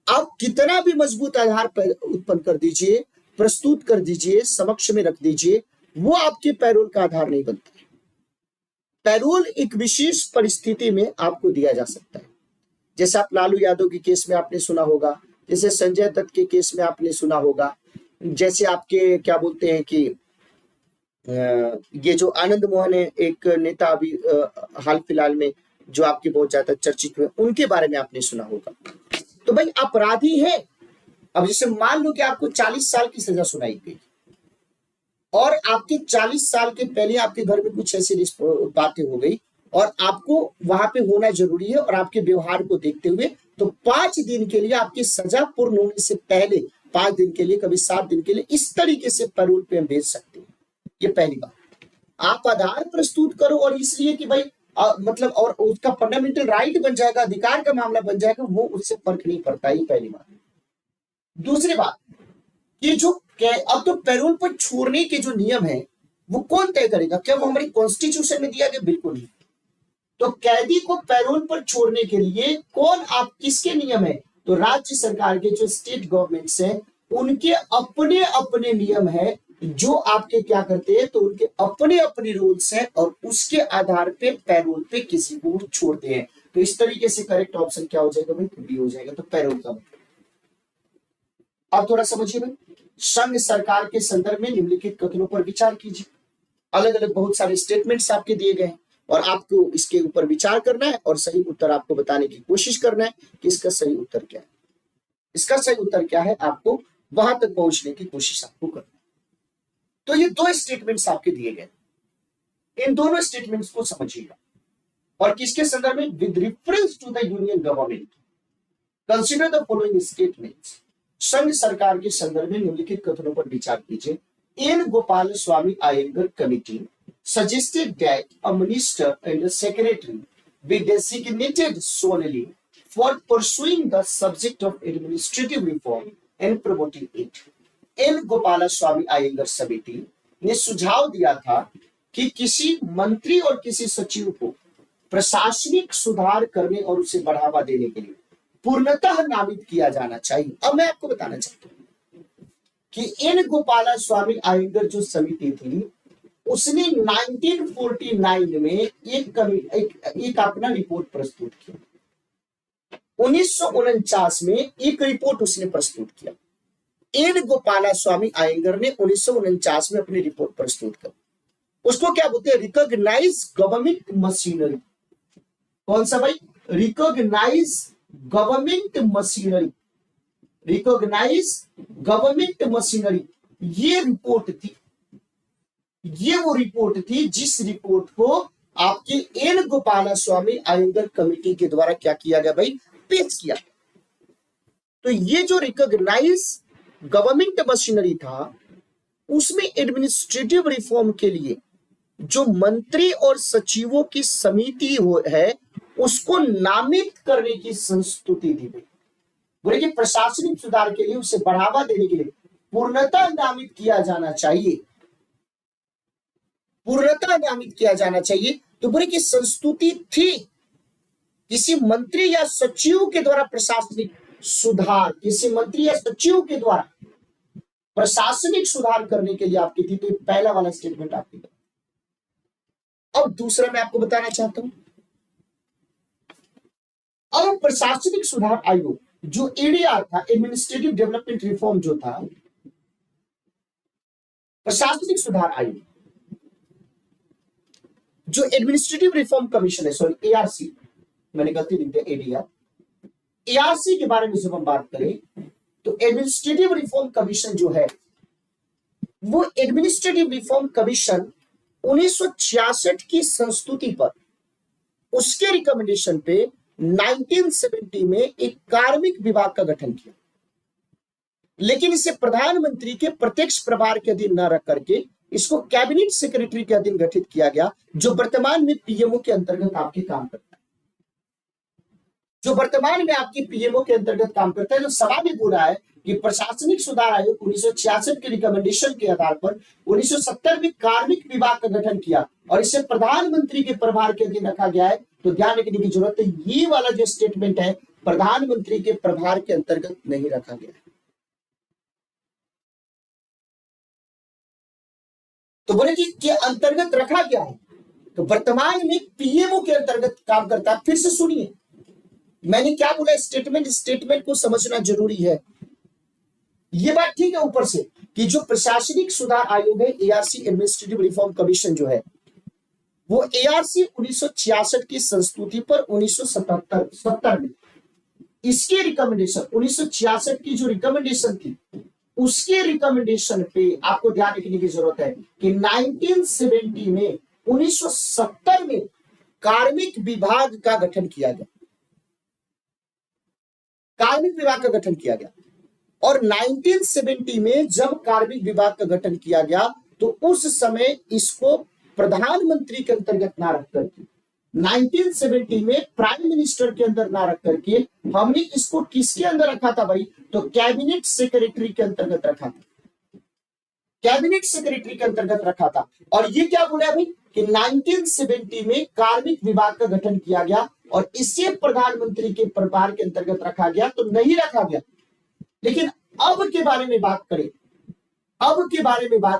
आप कितना भी मजबूत आधार पर उत्पन्न कर दीजिए, प्रस्तुत कर दीजिए, समक्ष में रख दीजिए, वो आपके पैरोल का आधार नहीं बनता। पैरोल एक विशेष परिस्थिति में आपको दिया जा सकता है। जैसे आप लालू यादव के केस में आपने सुना होगा, जैसे संजय दत्त के केस में आपने सुना होगा, जैसे आपके क्या बोलते हैं कि ये जो आनंद मोहन है, एक नेता अभी हाल फिलहाल में जो आपके बहुत ज्यादा चर्चित हुए, उनके बारे में आपने सुना होगा। तो भाई अपराधी है। अब जैसे मान लो कि आपको 40 साल की सजा सुनाई गई और आपके 40 साल के पहले आपके घर में कुछ ऐसी बातें हो गई और आपको वहां पे होना जरूरी है, और आपके व्यवहार को देखते हुए तो 5 दिन के लिए आपकी सजा पूर्ण होने से पहले 5 दिन के लिए, कभी 7 दिन के लिए इस तरीके से पैरोल पे हम भेज सकते हैं। ये पहली बात। आप आधार प्रस्तुत करो और इसलिए कि भाई मतलब और उसका फंडामेंटल राइट बन जाएगा, अधिकार का मामला बन जाएगा, वो उससे फर्क नहीं पड़ता। ही पहली बात। दूसरी बात, ये जो अब तो पैरोल पर छोड़ने के जो नियम है वो कौन तय करेगा? क्या वो हमारी कॉन्स्टिट्यूशन में दिया गया? बिल्कुल नहीं। तो कैदी को पैरोल पर छोड़ने के लिए कौन, आप किसके नियम है? तो राज्य सरकार के जो स्टेट गवर्नमेंट्स हैं उनके अपने अपने नियम है, जो आपके क्या करते हैं, तो उनके अपने अपने रूल्स हैं और उसके आधार पे पैरोल पे किसी को छोड़ते हैं। तो इस तरीके से करेक्ट ऑप्शन क्या हो जाएगा भाई? बी हो जाएगा। तो पैरोल का मतलब अब थोड़ा समझिए भाई। संघ सरकार के संदर्भ में निम्नलिखित कथनों पर विचार कीजिए। अलग अलग बहुत सारे स्टेटमेंट्स आपके दिए गए हैं और आपको इसके ऊपर विचार करना है और सही उत्तर आपको बताने की कोशिश करना है कि इसका सही उत्तर क्या है। इसका सही उत्तर क्या है, आपको वहां तक पहुंचने की कोशिश आपको करना है। तो ये 2 स्टेटमेंट्स आपके दिए गए, इन दोनों स्टेटमेंट्स को समझिएगा। और किसके संदर्भ में? With reference to the union government consider the following statements. संघ सरकार के संदर्भ में निम्नलिखित कथनों पर विचार कीजिए। N Gopalaswami Ayyangar committee suggested that a minister and a secretary be designated solely for pursuing the subject of administrative reform and promoting it. N Gopalaswami Ayyangar समिति ने सुझाव दिया था कि किसी मंत्री और किसी सचिव को प्रशासनिक सुधार करने और उसे बढ़ावा देने के लिए पूर्णतः नामित किया जाना चाहिए। अब मैं आपको बताना चाहता हूं कि एन गोपाला स्वामी आयंगर जो समिति थी उसने 1949 में एक अपना रिपोर्ट प्रस्तुत किया। 1949 में एक रिपोर्ट उसने प्रस्तुत किया। एन गोपाला स्वामी आयंगर ने 1949 में अपनी रिपोर्ट प्रस्तुत कर, उसको क्या बोलते हैं? Recognise government machinery. कौन सा भाई? Recognise government machinery. Recognise government machinery, ये रिपोर्ट थी। ये वो रिपोर्ट थी जिस रिपोर्ट को आपके N Gopalaswami Ayyangar committee के द्वारा क्या किया गया भाई? पेश किया। तो ये जो रिकॉग्नाइज गवर्नमेंट मशीनरी था, उसमें एडमिनिस्ट्रेटिव रिफॉर्म के लिए जो मंत्री और सचिवों की समिति है उसको नामित करने की संस्तुति दी गई। बोले कि प्रशासनिक सुधार के लिए, उसे बढ़ावा देने के लिए पूर्णतः नामित किया जाना चाहिए, पूर्णतः नामित किया जाना चाहिए। तो बोले कि संस्तुति थी किसी मंत्री या सचिव के द्वारा प्रशासनिक सुधार, किसी मंत्री या सचिव के द्वारा प्रशासनिक सुधार करने के लिए आपकी थी। तो पहला वाला स्टेटमेंट आपकी। अब दूसरा मैं आपको बताना चाहता हूं। अब प्रशासनिक सुधार आयोग जो एडीआर था, एडमिनिस्ट्रेटिव डेवलपमेंट रिफॉर्म जो था, प्रशासनिक सुधार आयोग जो एडमिनिस्ट्रेटिव रिफॉर्म कमीशन है, सॉरी एआरसी, मैंने गलती लिख दिया, एडीआर। एआरसी के बारे में जब हम बात करें तो एडमिनिस्ट्रेटिव रिफॉर्म कमीशन जो है वो एडमिनिस्ट्रेटिव रिफॉर्म कमीशन 1966 की संस्तुति पर, उसके रिकमेंडेशन पे 1970 में एक कार्मिक विभाग का गठन किया। लेकिन इसे प्रधानमंत्री के प्रत्यक्ष प्रभार के अधीन न रख करके इसको कैबिनेट सेक्रेटरी के अधीन गठित किया गया, जो वर्तमान में पीएमओ के अंतर्गत आपके काम करता है। जो वर्तमान में आपकी पीएमओ के अंतर्गत काम करता है। जो सवाल ये बोल रहा है कि प्रशासनिक सुधार आयोग 1966 के रिकमेंडेशन के आधार पर 1970 में कार्मिक विभाग का गठन किया और इसे प्रधानमंत्री के प्रभार के अधीन रखा गया है। तो ध्यान रखने की जरूरत है, ये वाला जो स्टेटमेंट है प्रधानमंत्री के प्रभार के अंतर्गत नहीं रखा गया है। तो बोले कि अंतर्गत रखा गया है, तो वर्तमान में पीएमओ के अंतर्गत काम करता है। फिर से सुनिए मैंने क्या बोला, स्टेटमेंट को समझना जरूरी है। ये बात ठीक है ऊपर से कि जो प्रशासनिक सुधार आयोग है, एआरसी एडमिनिस्ट्रेटिव रिफॉर्म कमीशन जो है, वो एआरसी 1966 की संस्तुति पर 1977 में इसके रिकमेंडेशन 1966 की जो रिकमेंडेशन थी उसके रिकमेंडेशन पे आपको ध्यान रखने की जरूरत है कि 1970 में 1970 में कार्मिक विभाग का गठन किया गया। कार्मिक विभाग का गठन किया गया और 1970 में जब कार्मिक विभाग का गठन किया गया तो उस समय इसको प्रधानमंत्री के अंतर्गत ना रख करके 1970 में प्राइम मिनिस्टर के अंदर ना रख करके हमने इसको किसके अंदर रखा था भाई, तो कैबिनेट सेक्रेटरी के अंतर्गत रखा था। कैबिनेट सेक्रेटरी के अंतर्गत रखा था। और ये क्या बोला भाई कि 1970 में कार्मिक विभाग का गठन किया गया और इसे प्रधानमंत्री के प्रभार के अंतर्गत रखा गया, तो नहीं रखा गया। लेकिन अब के बारे में बात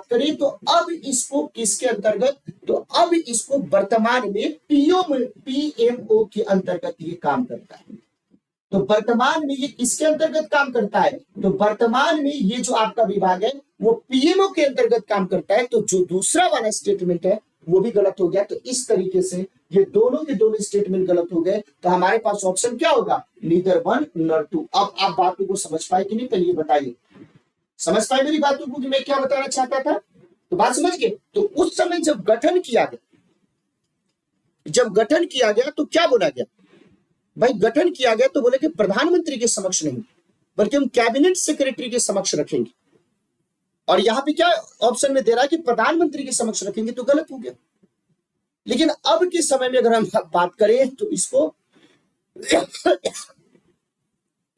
करें, तो अब इसको किसके अंतर्गत, तो अब इसको वर्तमान में पीएमओ के अंतर्गत ये काम करता है। तो वर्तमान में ये किसके अंतर्गत काम करता है, तो वर्तमान में ये जो आपका विभाग है वो पीएमओ के अंतर्गत काम करता है। तो जो दूसरा वाला स्टेटमेंट है वो भी गलत हो गया। तो इस तरीके से ये दोनों के दोनों स्टेटमेंट गलत हो गए। तो हमारे पास ऑप्शन क्या होगा, नीदर वन नॉर टू। अब आप बातों को समझ पाए कि नहीं, पहले ये बताइए, समझ पाए मेरी बातों को कि मैं क्या बताना चाहता था, तो बात समझ गए। तो उस समय जब गठन किया गया तो क्या बोला गया भाई, गठन किया गया तो बोले कि प्रधानमंत्री के समक्ष नहीं बल्कि हम कैबिनेट सेक्रेटरी के समक्ष रखेंगे। और यहां पे क्या ऑप्शन में दे रहा है कि प्रधानमंत्री के समक्ष रखेंगे, तो गलत हो गया। लेकिन अब के समय में अगर हम बात करें तो इसको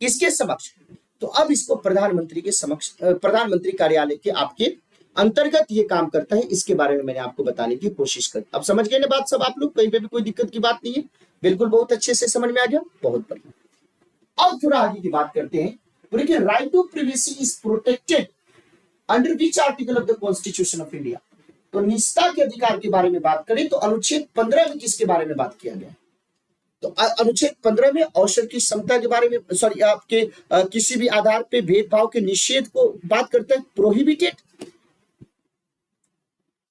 किसके समक्ष, तो अब इसको प्रधानमंत्री के समक्ष, प्रधानमंत्री कार्यालय के आपके अंतर्गत ये काम करता है। इसके बारे में मैंने आपको बताने की कोशिश करी। अब समझ गए ना बात सब आप लोग, कहीं पे भी कोई दिक्कत की बात नहीं है, बिल्कुल बहुत अच्छे से समझ में आ गया, बहुत बढ़िया। अब थोड़ा आगे की बात करते हैं। देखिए right to privacy is protected under which article of the constitution of India. तो निजता के अधिकार के बारे में बात करें तो अनुच्छेद 15 में किसके बारे में बात किया गया, तो अनुच्छेद 15 में अवसर की समता के बारे में, सॉरी आपके किसी भी आधार पे भेदभाव के निषेध को बात करता है, प्रोहिबिटेड।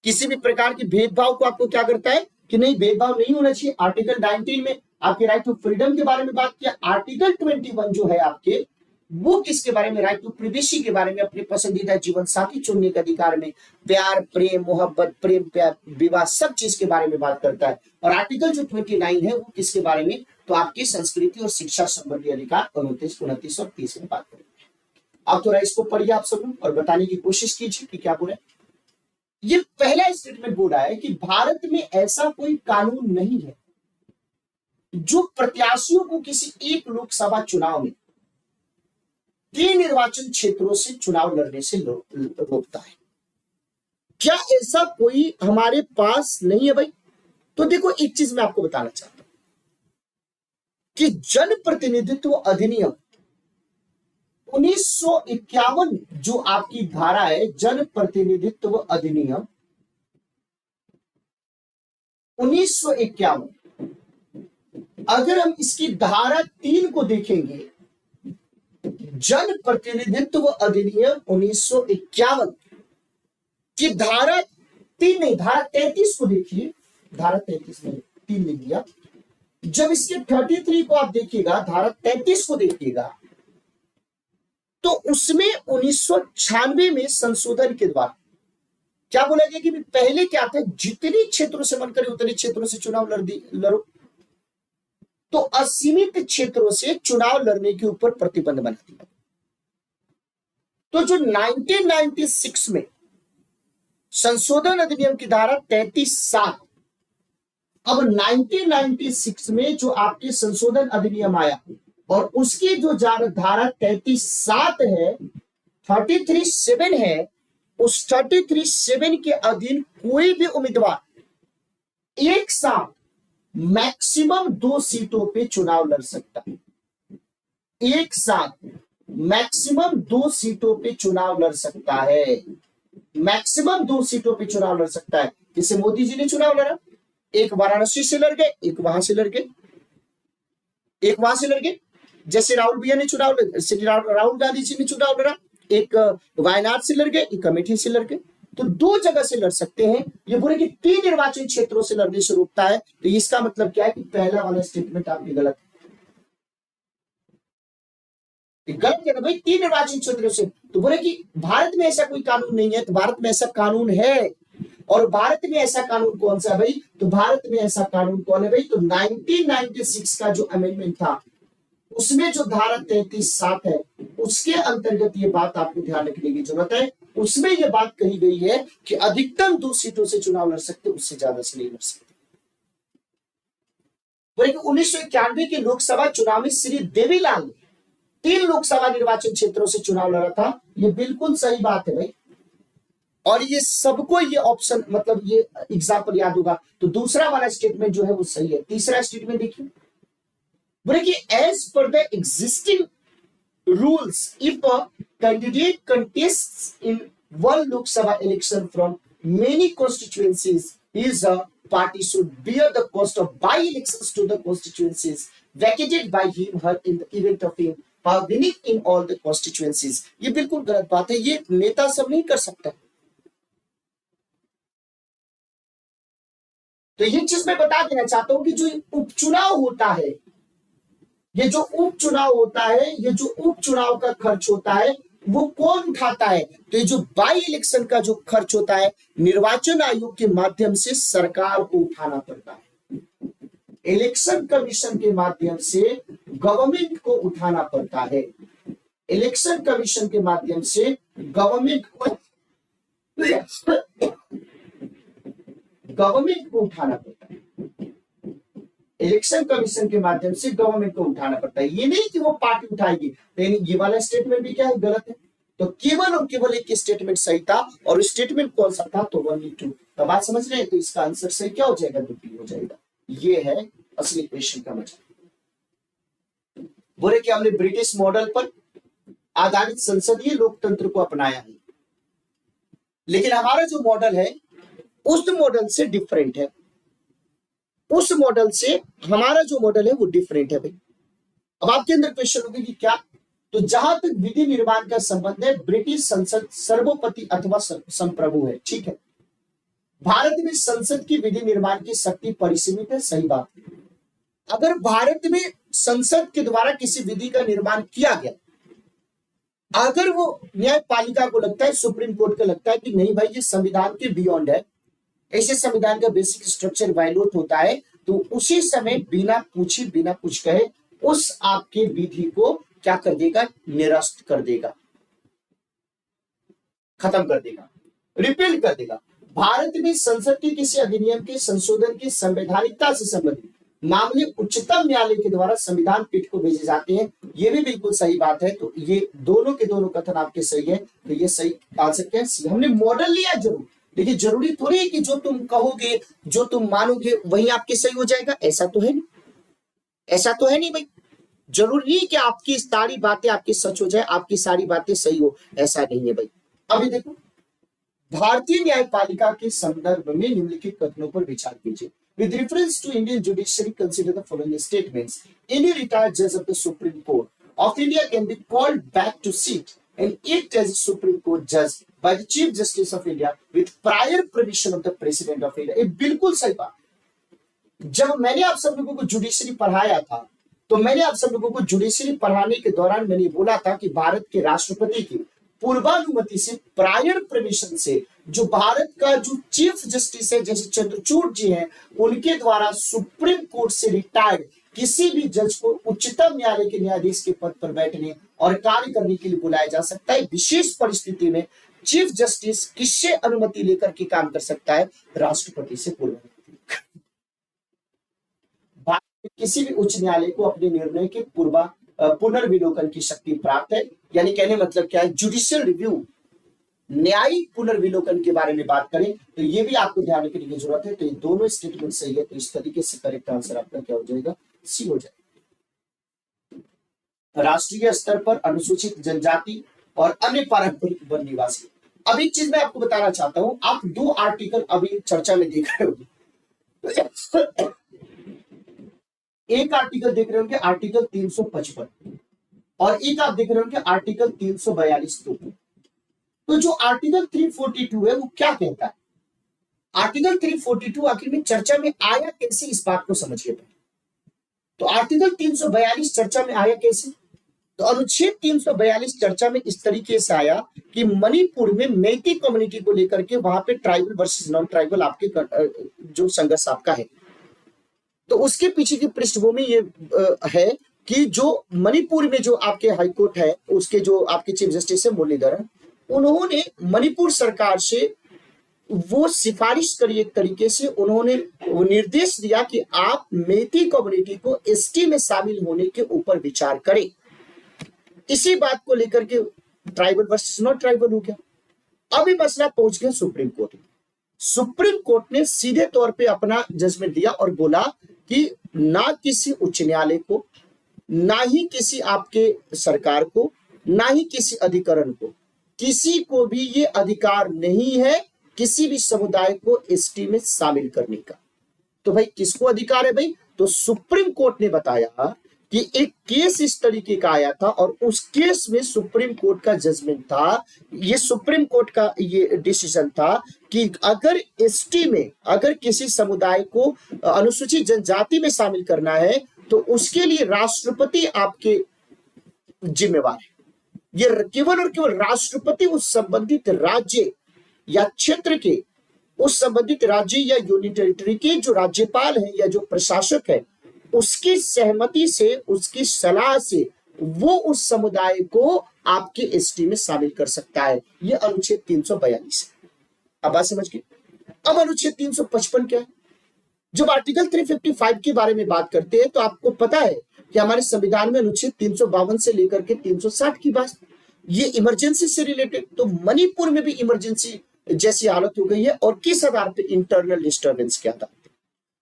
किसी भी प्रकार की भेदभाव को आपको क्या करता है कि नहीं, भेदभाव नहीं होना चाहिए। आर्टिकल 19 में आपके राइट टू फ्रीडम के बारे में बात किया। आर्टिकल 21 जो है आपके, वो किसके बारे में, राइट टू प्रिवेसी के बारे में, अपने पसंदीदा जीवन साथी चुनने के अधिकार में, प्यार प्रेम मोहब्बत प्रेम प्यार विवाह सब चीज के बारे में बात करता है। और आर्टिकल जो 29 है वो किसके बारे में, तो आपकी संस्कृति और शिक्षा संबंधी अधिकार 29, 29 और 30 में बात करेंगे। अब थोड़ा इसको पढ़िए आप सब और बताने की कोशिश कीजिए कि क्या बोले। ये पहला स्टेटमेंट बोल रहा है कि भारत में ऐसा कोई कानून नहीं है जो प्रत्याशियों को किसी एक लोकसभा चुनाव में 3 निर्वाचन क्षेत्रों से चुनाव लड़ने से रोकता है। क्या ऐसा कोई हमारे पास नहीं है भाई? तो देखो एक चीज मैं आपको बताना चाहता हूं कि जनप्रतिनिधित्व अधिनियम 1951 जो आपकी धारा है, जनप्रतिनिधित्व अधिनियम 1951, अगर हम इसकी धारा 3 को देखेंगे, जनप्रतिनिधित्व अधिनियम 1951 की धारा 3 नहीं, धारा 33 को देखिए, धारा 33 में 3 लिख दिया। जब इसके 33 को आप देखिएगा, धारा 33 को देखिएगा, तो उसमें 1996 में संशोधन के द्वारा क्या बोला गया कि पहले क्या था, जितने क्षेत्रों से मन करे उतने क्षेत्रों से चुनाव लड़ो, तो असीमित क्षेत्रों से चुनाव लड़ने के ऊपर प्रतिबंध बना दिया। तो जो 1996 में संशोधन अधिनियम की धारा 33(7) अब 1996 में जो आपके संशोधन अधिनियम आया और उसकी जो धारा 33(7) है, 33(7) है, उस 33(7) के अधीन कोई भी उम्मीदवार एक साथ मैक्सिमम 2 सीटों पे चुनाव लड़ सकता है। एक साथ मैक्सिमम 2 सीटों पे चुनाव लड़ सकता है। मैक्सिमम 2 सीटों पे चुनाव लड़ सकता है। जैसे मोदी जी ने चुनाव लड़ा, एक वाराणसी से लड़ गए, एक वहां से लड़ गए, एक वहां से लड़ गए। जैसे राहुल भैया ने चुनाव, राहुल गांधी जी ने चुनाव लड़ा, एक वायनाड से लड़ गए, एक अमेठी से लड़ गए। तो 2 जगह से लड़ सकते हैं। ये पूरे कि 3 निर्वाचन क्षेत्रों से लड़ने से रोकता है। तो इसका मतलब क्या है कि पहला वाला स्टेटमेंट आपकी गलत है। गलत है ना भाई, 3 निर्वाचन क्षेत्रों से। तो बोले कि भारत में ऐसा कोई कानून नहीं है, तो भारत में ऐसा कानून है। और भारत में ऐसा कानून कौन सा है भाई? तो भारत में ऐसा कानून कौन है भाई? तो 1996 का जो अमेंडमेंट था, उसमें जो धारा 33(7) है, उसके अंतर्गत ये बात आपको ध्यान रखने की जरूरत है। उसमें ये बात कही गई है कि अधिकतम 2 सीटों से चुनाव लड़ सकते, उससे ज्यादा से नहीं लड़ सकते। 1991 के लोकसभा चुनाव में श्री देवीलाल 3 लोकसभा निर्वाचन क्षेत्रों से चुनाव लड़ा था। ये बिल्कुल सही बात है भाई, और ये सबको ये ऑप्शन, मतलब ये एग्जाम्पल याद होगा। तो दूसरा वाला स्टेटमेंट जो है वो सही है। तीसरा स्टेटमेंट देखिए, बोले कि as per the existing rules, if a candidate contests in one Lok Sabha election from many constituencies, his party should bear the cost of by-elections to the constituencies vacated by him her in the event of him winning in all the constituencies। ये बिल्कुल गलत बात है, ये नेता सब नहीं कर सकता। तो ये चीज मैं बता देना चाहता हूं कि जो उपचुनाव होता है, ये जो उपचुनाव होता है, ये जो उपचुनाव का खर्च होता है, वो कौन उठाता है? तो ये जो बाई इलेक्शन का जो खर्च होता है, निर्वाचन आयोग के माध्यम से सरकार को उठाना पड़ता है। इलेक्शन कमीशन के माध्यम से गवर्नमेंट को उठाना पड़ता है। इलेक्शन कमीशन के माध्यम से गवर्नमेंट को उठाना पड़ता है। इलेक्शन कमीशन के माध्यम से गवर्नमेंट को उठाना पड़ता है। ये नहीं कि वो पार्टी उठाएगी। लेकिन ये वाला स्टेटमेंट भी क्या है? गलत है। तो केवल और केवल एक स्टेटमेंट सही था, और स्टेटमेंट कौन सा था? तो 1 2। तो बात समझ रहे हैं? तो इसका आंसर सही क्या हो जाएगा? 2 हो जाएगा। ये है असली क्वेश्चन का मतलब। बोले कि हमने ब्रिटिश मॉडल पर आधारित संसदीय लोकतंत्र को अपनाया है, लेकिन हमारा जो मॉडल है उस मॉडल से डिफरेंट है। उस मॉडल से हमारा जो मॉडल है वो डिफरेंट है भाई। अब आपके अंदर क्वेश्चन होगा कि क्या? तो जहां तक विधि निर्माण का संबंध है, ब्रिटिश संसद सर्वोपति अथवा संप्रभु है, ठीक है। भारत में संसद की विधि निर्माण की शक्ति परिसीमित है, सही बात। अगर भारत में संसद के द्वारा किसी विधि का निर्माण किया गया, अगर वो न्यायपालिका को लगता है, सुप्रीम कोर्ट को लगता है कि नहीं भाई ये संविधान के बियॉन्ड है, ऐसे संविधान का बेसिक स्ट्रक्चर वायलेट होता है, तो उसी समय बिना पूछे बिना कुछ कहे उस आपके विधि को क्या कर देगा? निरस्त कर देगा, खत्म कर देगा, रिपील कर देगा। भारत में संसद के किसी अधिनियम के संशोधन की संवैधानिकता से संबंधित मामले उच्चतम न्यायालय के द्वारा संविधान पीठ को भेजे जाते हैं। ये भी बिल्कुल सही बात है। तो ये दोनों के दोनों कथन आपके सही है। तो ये सही आंसर क्या है? हमने मॉडल लिया जरूर, लेकिन जरूरी थोड़ी है कि जो तुम कहोगे, जो तुम मानोगे वही आपके सही हो जाएगा। ऐसा तो है नहीं, ऐसा तो है नहीं भाई। जरूरी नहीं कि आपकी सारी बातें आपकी सच हो जाए, आपकी सारी बातें सही हो, ऐसा नहीं है भाई। अभी देखो, भारतीय न्यायपालिका के संदर्भ में निम्नलिखित कथनों पर विचार कीजिए। With reference to Indian judiciary, consider the following statements. Any retired judge of the Supreme Court of India can be called back to seat and act as a Supreme Court judge by the Chief Justice of India with prior permission of the President of India। ये बिल्कुल सही बात। जब मैंने आप सब लोगों को जुडिशरी पढ़ाया था, तो मैंने आप सब लोगों को जुडिशरी पढ़ाने के दौरान मैंने बोला था कि भारत के राष्ट्रपति की पूर्वानुमति से, प्रायर परमिशन से, जो भारत का जो चीफ जस्टिस है जैसे चंद्रचूड़ जी हैं, उनके द्वारा सुप्रीम कोर्ट से रिटायर्ड किसी भी जज को उच्चतम न्यायालय के न्यायाधीश के पद पर बैठने और कार्य करने के लिए बुलाया जा सकता है। विशेष परिस्थिति में चीफ जस्टिस किससे अनुमति लेकर के काम कर सकता है? राष्ट्रपति से पूर्व। किसी भी उच्च न्यायालय को अपने निर्णय के पुनर्विलोकन की शक्ति प्राप्त है। यानी कहने मतलब क्या है, जुडिशियल रिव्यू, न्यायिक पुनर्विलोकन के बारे में बात करें तो ये भी आपको ध्यान रखने की जरूरत है। तो ये दोनों स्टेटमेंट सही है, तो इस तरीके से करेक्ट आंसर आपका क्या हो जाएगा, सी हो जाएगा। राष्ट्रीय स्तर पर अनुसूचित जनजाति और अन्य पारंपरिक वन निवासी। अब एक चीज मैं आपको बताना चाहता हूं, आप दो आर्टिकल अभी चर्चा में देख रहे होंगे। एक आर्टिकल देख रहे होंगे आर्टिकल 355 और एक आप देख रहे होंगे आर्टिकल 342। तो जो आर्टिकल 342 है वो क्या कहता है, आर्टिकल 342 आखिर में चर्चा में आया कैसे, इस बात को समझिए। तो आर्टिकल 342 चर्चा में आया कैसे, तो अनुच्छेद 342 चर्चा में इस तरीके से आया कि मणिपुर में मेइती कम्युनिटी को लेकर के वहां पे ट्राइबल वर्सेस नॉन ट्राइबल आपके जो संघर्ष आपका है, तो उसके पीछे की पृष्ठभूमि ये है कि जो मणिपुर में जो आपके हाईकोर्ट है, उसके जो आपके चीफ जस्टिस है मुरलीधरन, उन्होंने मणिपुर सरकार से वो सिफारिश करी, एक तरीके से उन्होंने वो निर्देश दिया कि आप मेइती कम्युनिटी को एसटी में शामिल होने के ऊपर विचार करें। इसी बात को लेकर के ट्राइबल वर्सेस नॉट ट्राइबल हो गया। अब ये मसला पहुंच गया सुप्रीम कोर्ट में। सुप्रीम कोर्ट ने सीधे तौर पे अपना जजमेंट दिया और बोला कि ना किसी उच्च न्यायालय को, ना ही किसी आपके सरकार को, ना ही किसी अधिकरण को, किसी को भी ये अधिकार नहीं है किसी भी समुदाय को एसटी में शामिल करने का। तो भाई किसको अधिकार है भाई, तो सुप्रीम कोर्ट ने बताया कि एक केस इस तरीके का आया था और उस केस में सुप्रीम कोर्ट का जजमेंट था, ये सुप्रीम कोर्ट का ये डिसीजन था कि अगर एसटी में अगर किसी समुदाय को अनुसूचित जनजाति में शामिल करना है तो उसके लिए राष्ट्रपति आपके जिम्मेवार है। ये केवल और केवल राष्ट्रपति उस संबंधित राज्य या क्षेत्र के, उस संबंधित राज्य या यूनियन टेरिटरी के जो राज्यपाल है या जो प्रशासक है, उसकी सहमति से, उसकी सलाह से वो उस समुदाय को आपके एसटी में शामिल कर सकता है। ये अनुच्छेद 342 है। अब बात समझ गए। अब अनुच्छेद 355 क्या है, जब आर्टिकल 355 के बारे में बात करते हैं तो आपको पता है कि हमारे संविधान में अनुच्छेद 352 से लेकर के 360 की बात, ये इमरजेंसी से रिलेटेड। तो मणिपुर में भी इमरजेंसी जैसी हालत हो गई है, और किस आधार पे, इंटरनल डिस्टर्बेंस के आधार पे।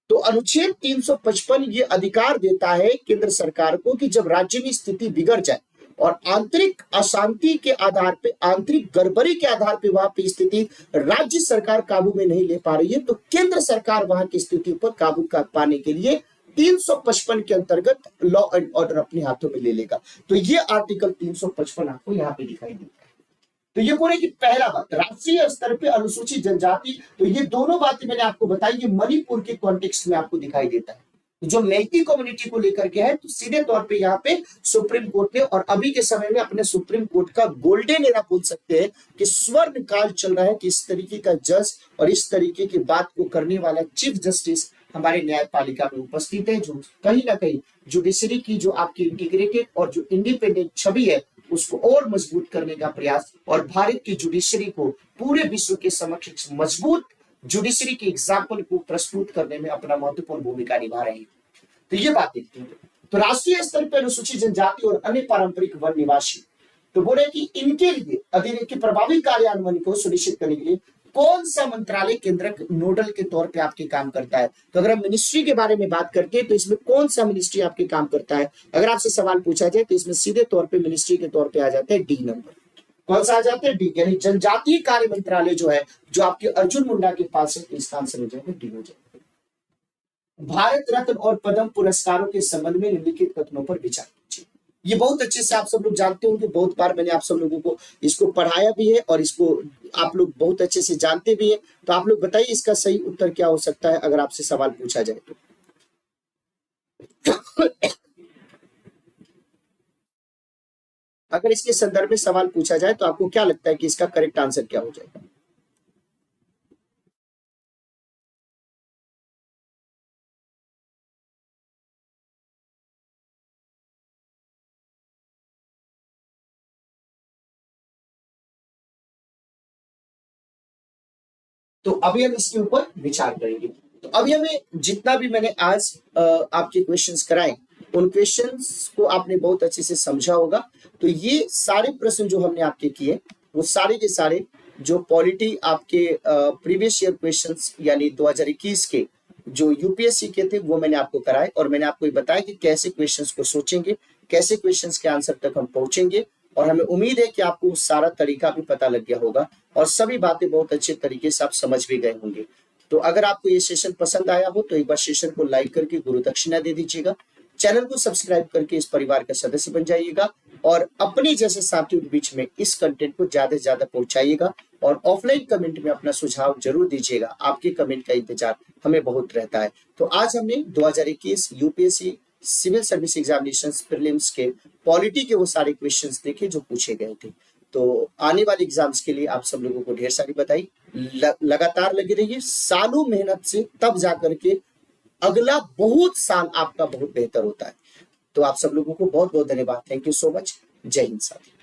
तो अनुच्छेद 355 ये अधिकार देता है केंद्र सरकार को कि जब राज्य में स्थिति बिगड़ जाए और आंतरिक अशांति के आधार पे, आंतरिक गड़बड़ी के आधार पे वहां पे स्थिति राज्य सरकार काबू में नहीं ले पा रही है, तो केंद्र सरकार वहां की स्थिति पर काबू पाने के लिए 355 के अंतर्गत लॉ एंड ऑर्डर अपने हाथों में ले लेगा। तो ये आर्टिकल 355 आपको यहाँ पे दिखाई देता है। तो ये बोले कि पहला बात, राष्ट्रीय स्तर पे अनुसूचित जनजाति, तो ये दोनों बातें मैंने आपको बताई, ये मणिपुर के कॉन्टेक्स्ट में आपको दिखाई देता है। जो मेइती कम्युनिटी को लेकर के है, तो सीधे तौर पे यहाँ पे सुप्रीम कोर्ट ने, और अभी के समय में अपने सुप्रीम कोर्ट का गोल्डन एरा बोल सकते हैं कि स्वर्ण काल चल रहा है, कि इस तरीके का जज और इस तरीके की बात को करने वाला चीफ जस्टिस हमारे न्यायपालिका में उपस्थित है, जो कहीं ना कहीं जुडिशरी की जो आपकी इंटीग्रेटेड और जो इंडिपेंडेंट छवि है उसको और मजबूत करने का प्रयास, और भारत की जुडिशरी को पूरे विश्व के समक्ष मजबूत जुडिशरी के एग्जाम्पल को प्रस्तुत करने में अपना महत्वपूर्ण भूमिका निभा रहे हैं। तो ये बात देखते हैं। तो राष्ट्रीय स्तर पर अनुसूचित जनजाति और अन्य पारंपरिक वन निवासी, तो बोले कि इनके लिए अधिनियम के प्रभावी कार्यान्वयन को सुनिश्चित करने के लिए कौन सा मंत्रालय केंद्र नोडल के तौर पे आपके काम करता है। तो अगर हम मिनिस्ट्री के बारे में बात करते हैं तो इसमें कौन सा मिनिस्ट्री आपके काम करता है, अगर आपसे सवाल पूछा जाए तो इसमें सीधे तौर पे मिनिस्ट्री के तौर पे आ जाता है डी नंबर। कौन सा आ जाता है, डी, यानी जनजातीय कार्य मंत्रालय जो है, जो आपके अर्जुन मुंडा के पास है, इसका आंसर हो जाएगा डी हो जाएगा। भारत रत्न और पद्म पुरस्कारों के संबंध में निम्नलिखित कथनों पर विचार कीजिए। ये बहुत अच्छे से आप सब लोग जानते होंगे, बहुत बार मैंने आप सब लोगों को इसको पढ़ाया भी है और इसको आप लोग बहुत अच्छे से जानते भी हैं। तो आप लोग बताइए इसका सही उत्तर क्या हो सकता है अगर आपसे सवाल पूछा जाए तो। अगर इसके संदर्भ में सवाल पूछा जाए तो आपको क्या लगता है कि इसका करेक्ट आंसर क्या हो जाएगा। तो अभी हम इसके ऊपर विचार करेंगे। तो तो अभी हमें जितना भी मैंने आज आपके क्वेश्चंस कराए, उन क्वेश्चंस को आपने बहुत अच्छे से समझा होगा। तो ये सारे प्रश्न जो हमने आपके किए, वो सारे के सारे जो पॉलिटी आपके प्रीवियस ईयर क्वेश्चंस यानी 2021 के जो यूपीएससी के थे, वो मैंने आपको कराए और मैंने आपको ये बताया कि कैसे क्वेश्चंस को सोचेंगे, कैसे क्वेश्चंस के आंसर तक हम पहुंचेंगे। और हमें उम्मीद है कि आपको सारा तरीका भी पता लग गया होगा और सभी बातें बहुत अच्छे तरीके से आप समझ भी गए होंगे। तो अगर आपको ये सेशन पसंद आया हो तो एक बार सेशन को लाइक करके गुरु दक्षिणा दे दीजिएगा। चैनल को सब्सक्राइब करके इस परिवार का सदस्य बन जाइएगा और अपने जैसे साथियों के बीच में इस कंटेंट को ज्यादा से ज्यादा पहुंचाइएगा। और ऑफलाइन कमेंट में अपना सुझाव जरूर दीजिएगा, आपके कमेंट का इंतजार हमें बहुत रहता है। तो आज हमने 2021 UPSC civil service examinations prelims के पॉलिटी के वो सारे क्वेश्चंस देखे जो पूछे गए थे। तो आने वाले एग्जाम्स के लिए आप सब लोगों को ढेर सारी बधाई। लगातार लगे रहिए, सालों मेहनत से तब जाकर के अगला बहुत साल आपका बहुत बेहतर होता है। तो आप सब लोगों को बहुत बहुत धन्यवाद। Thank you so much. जय हिंद साथी।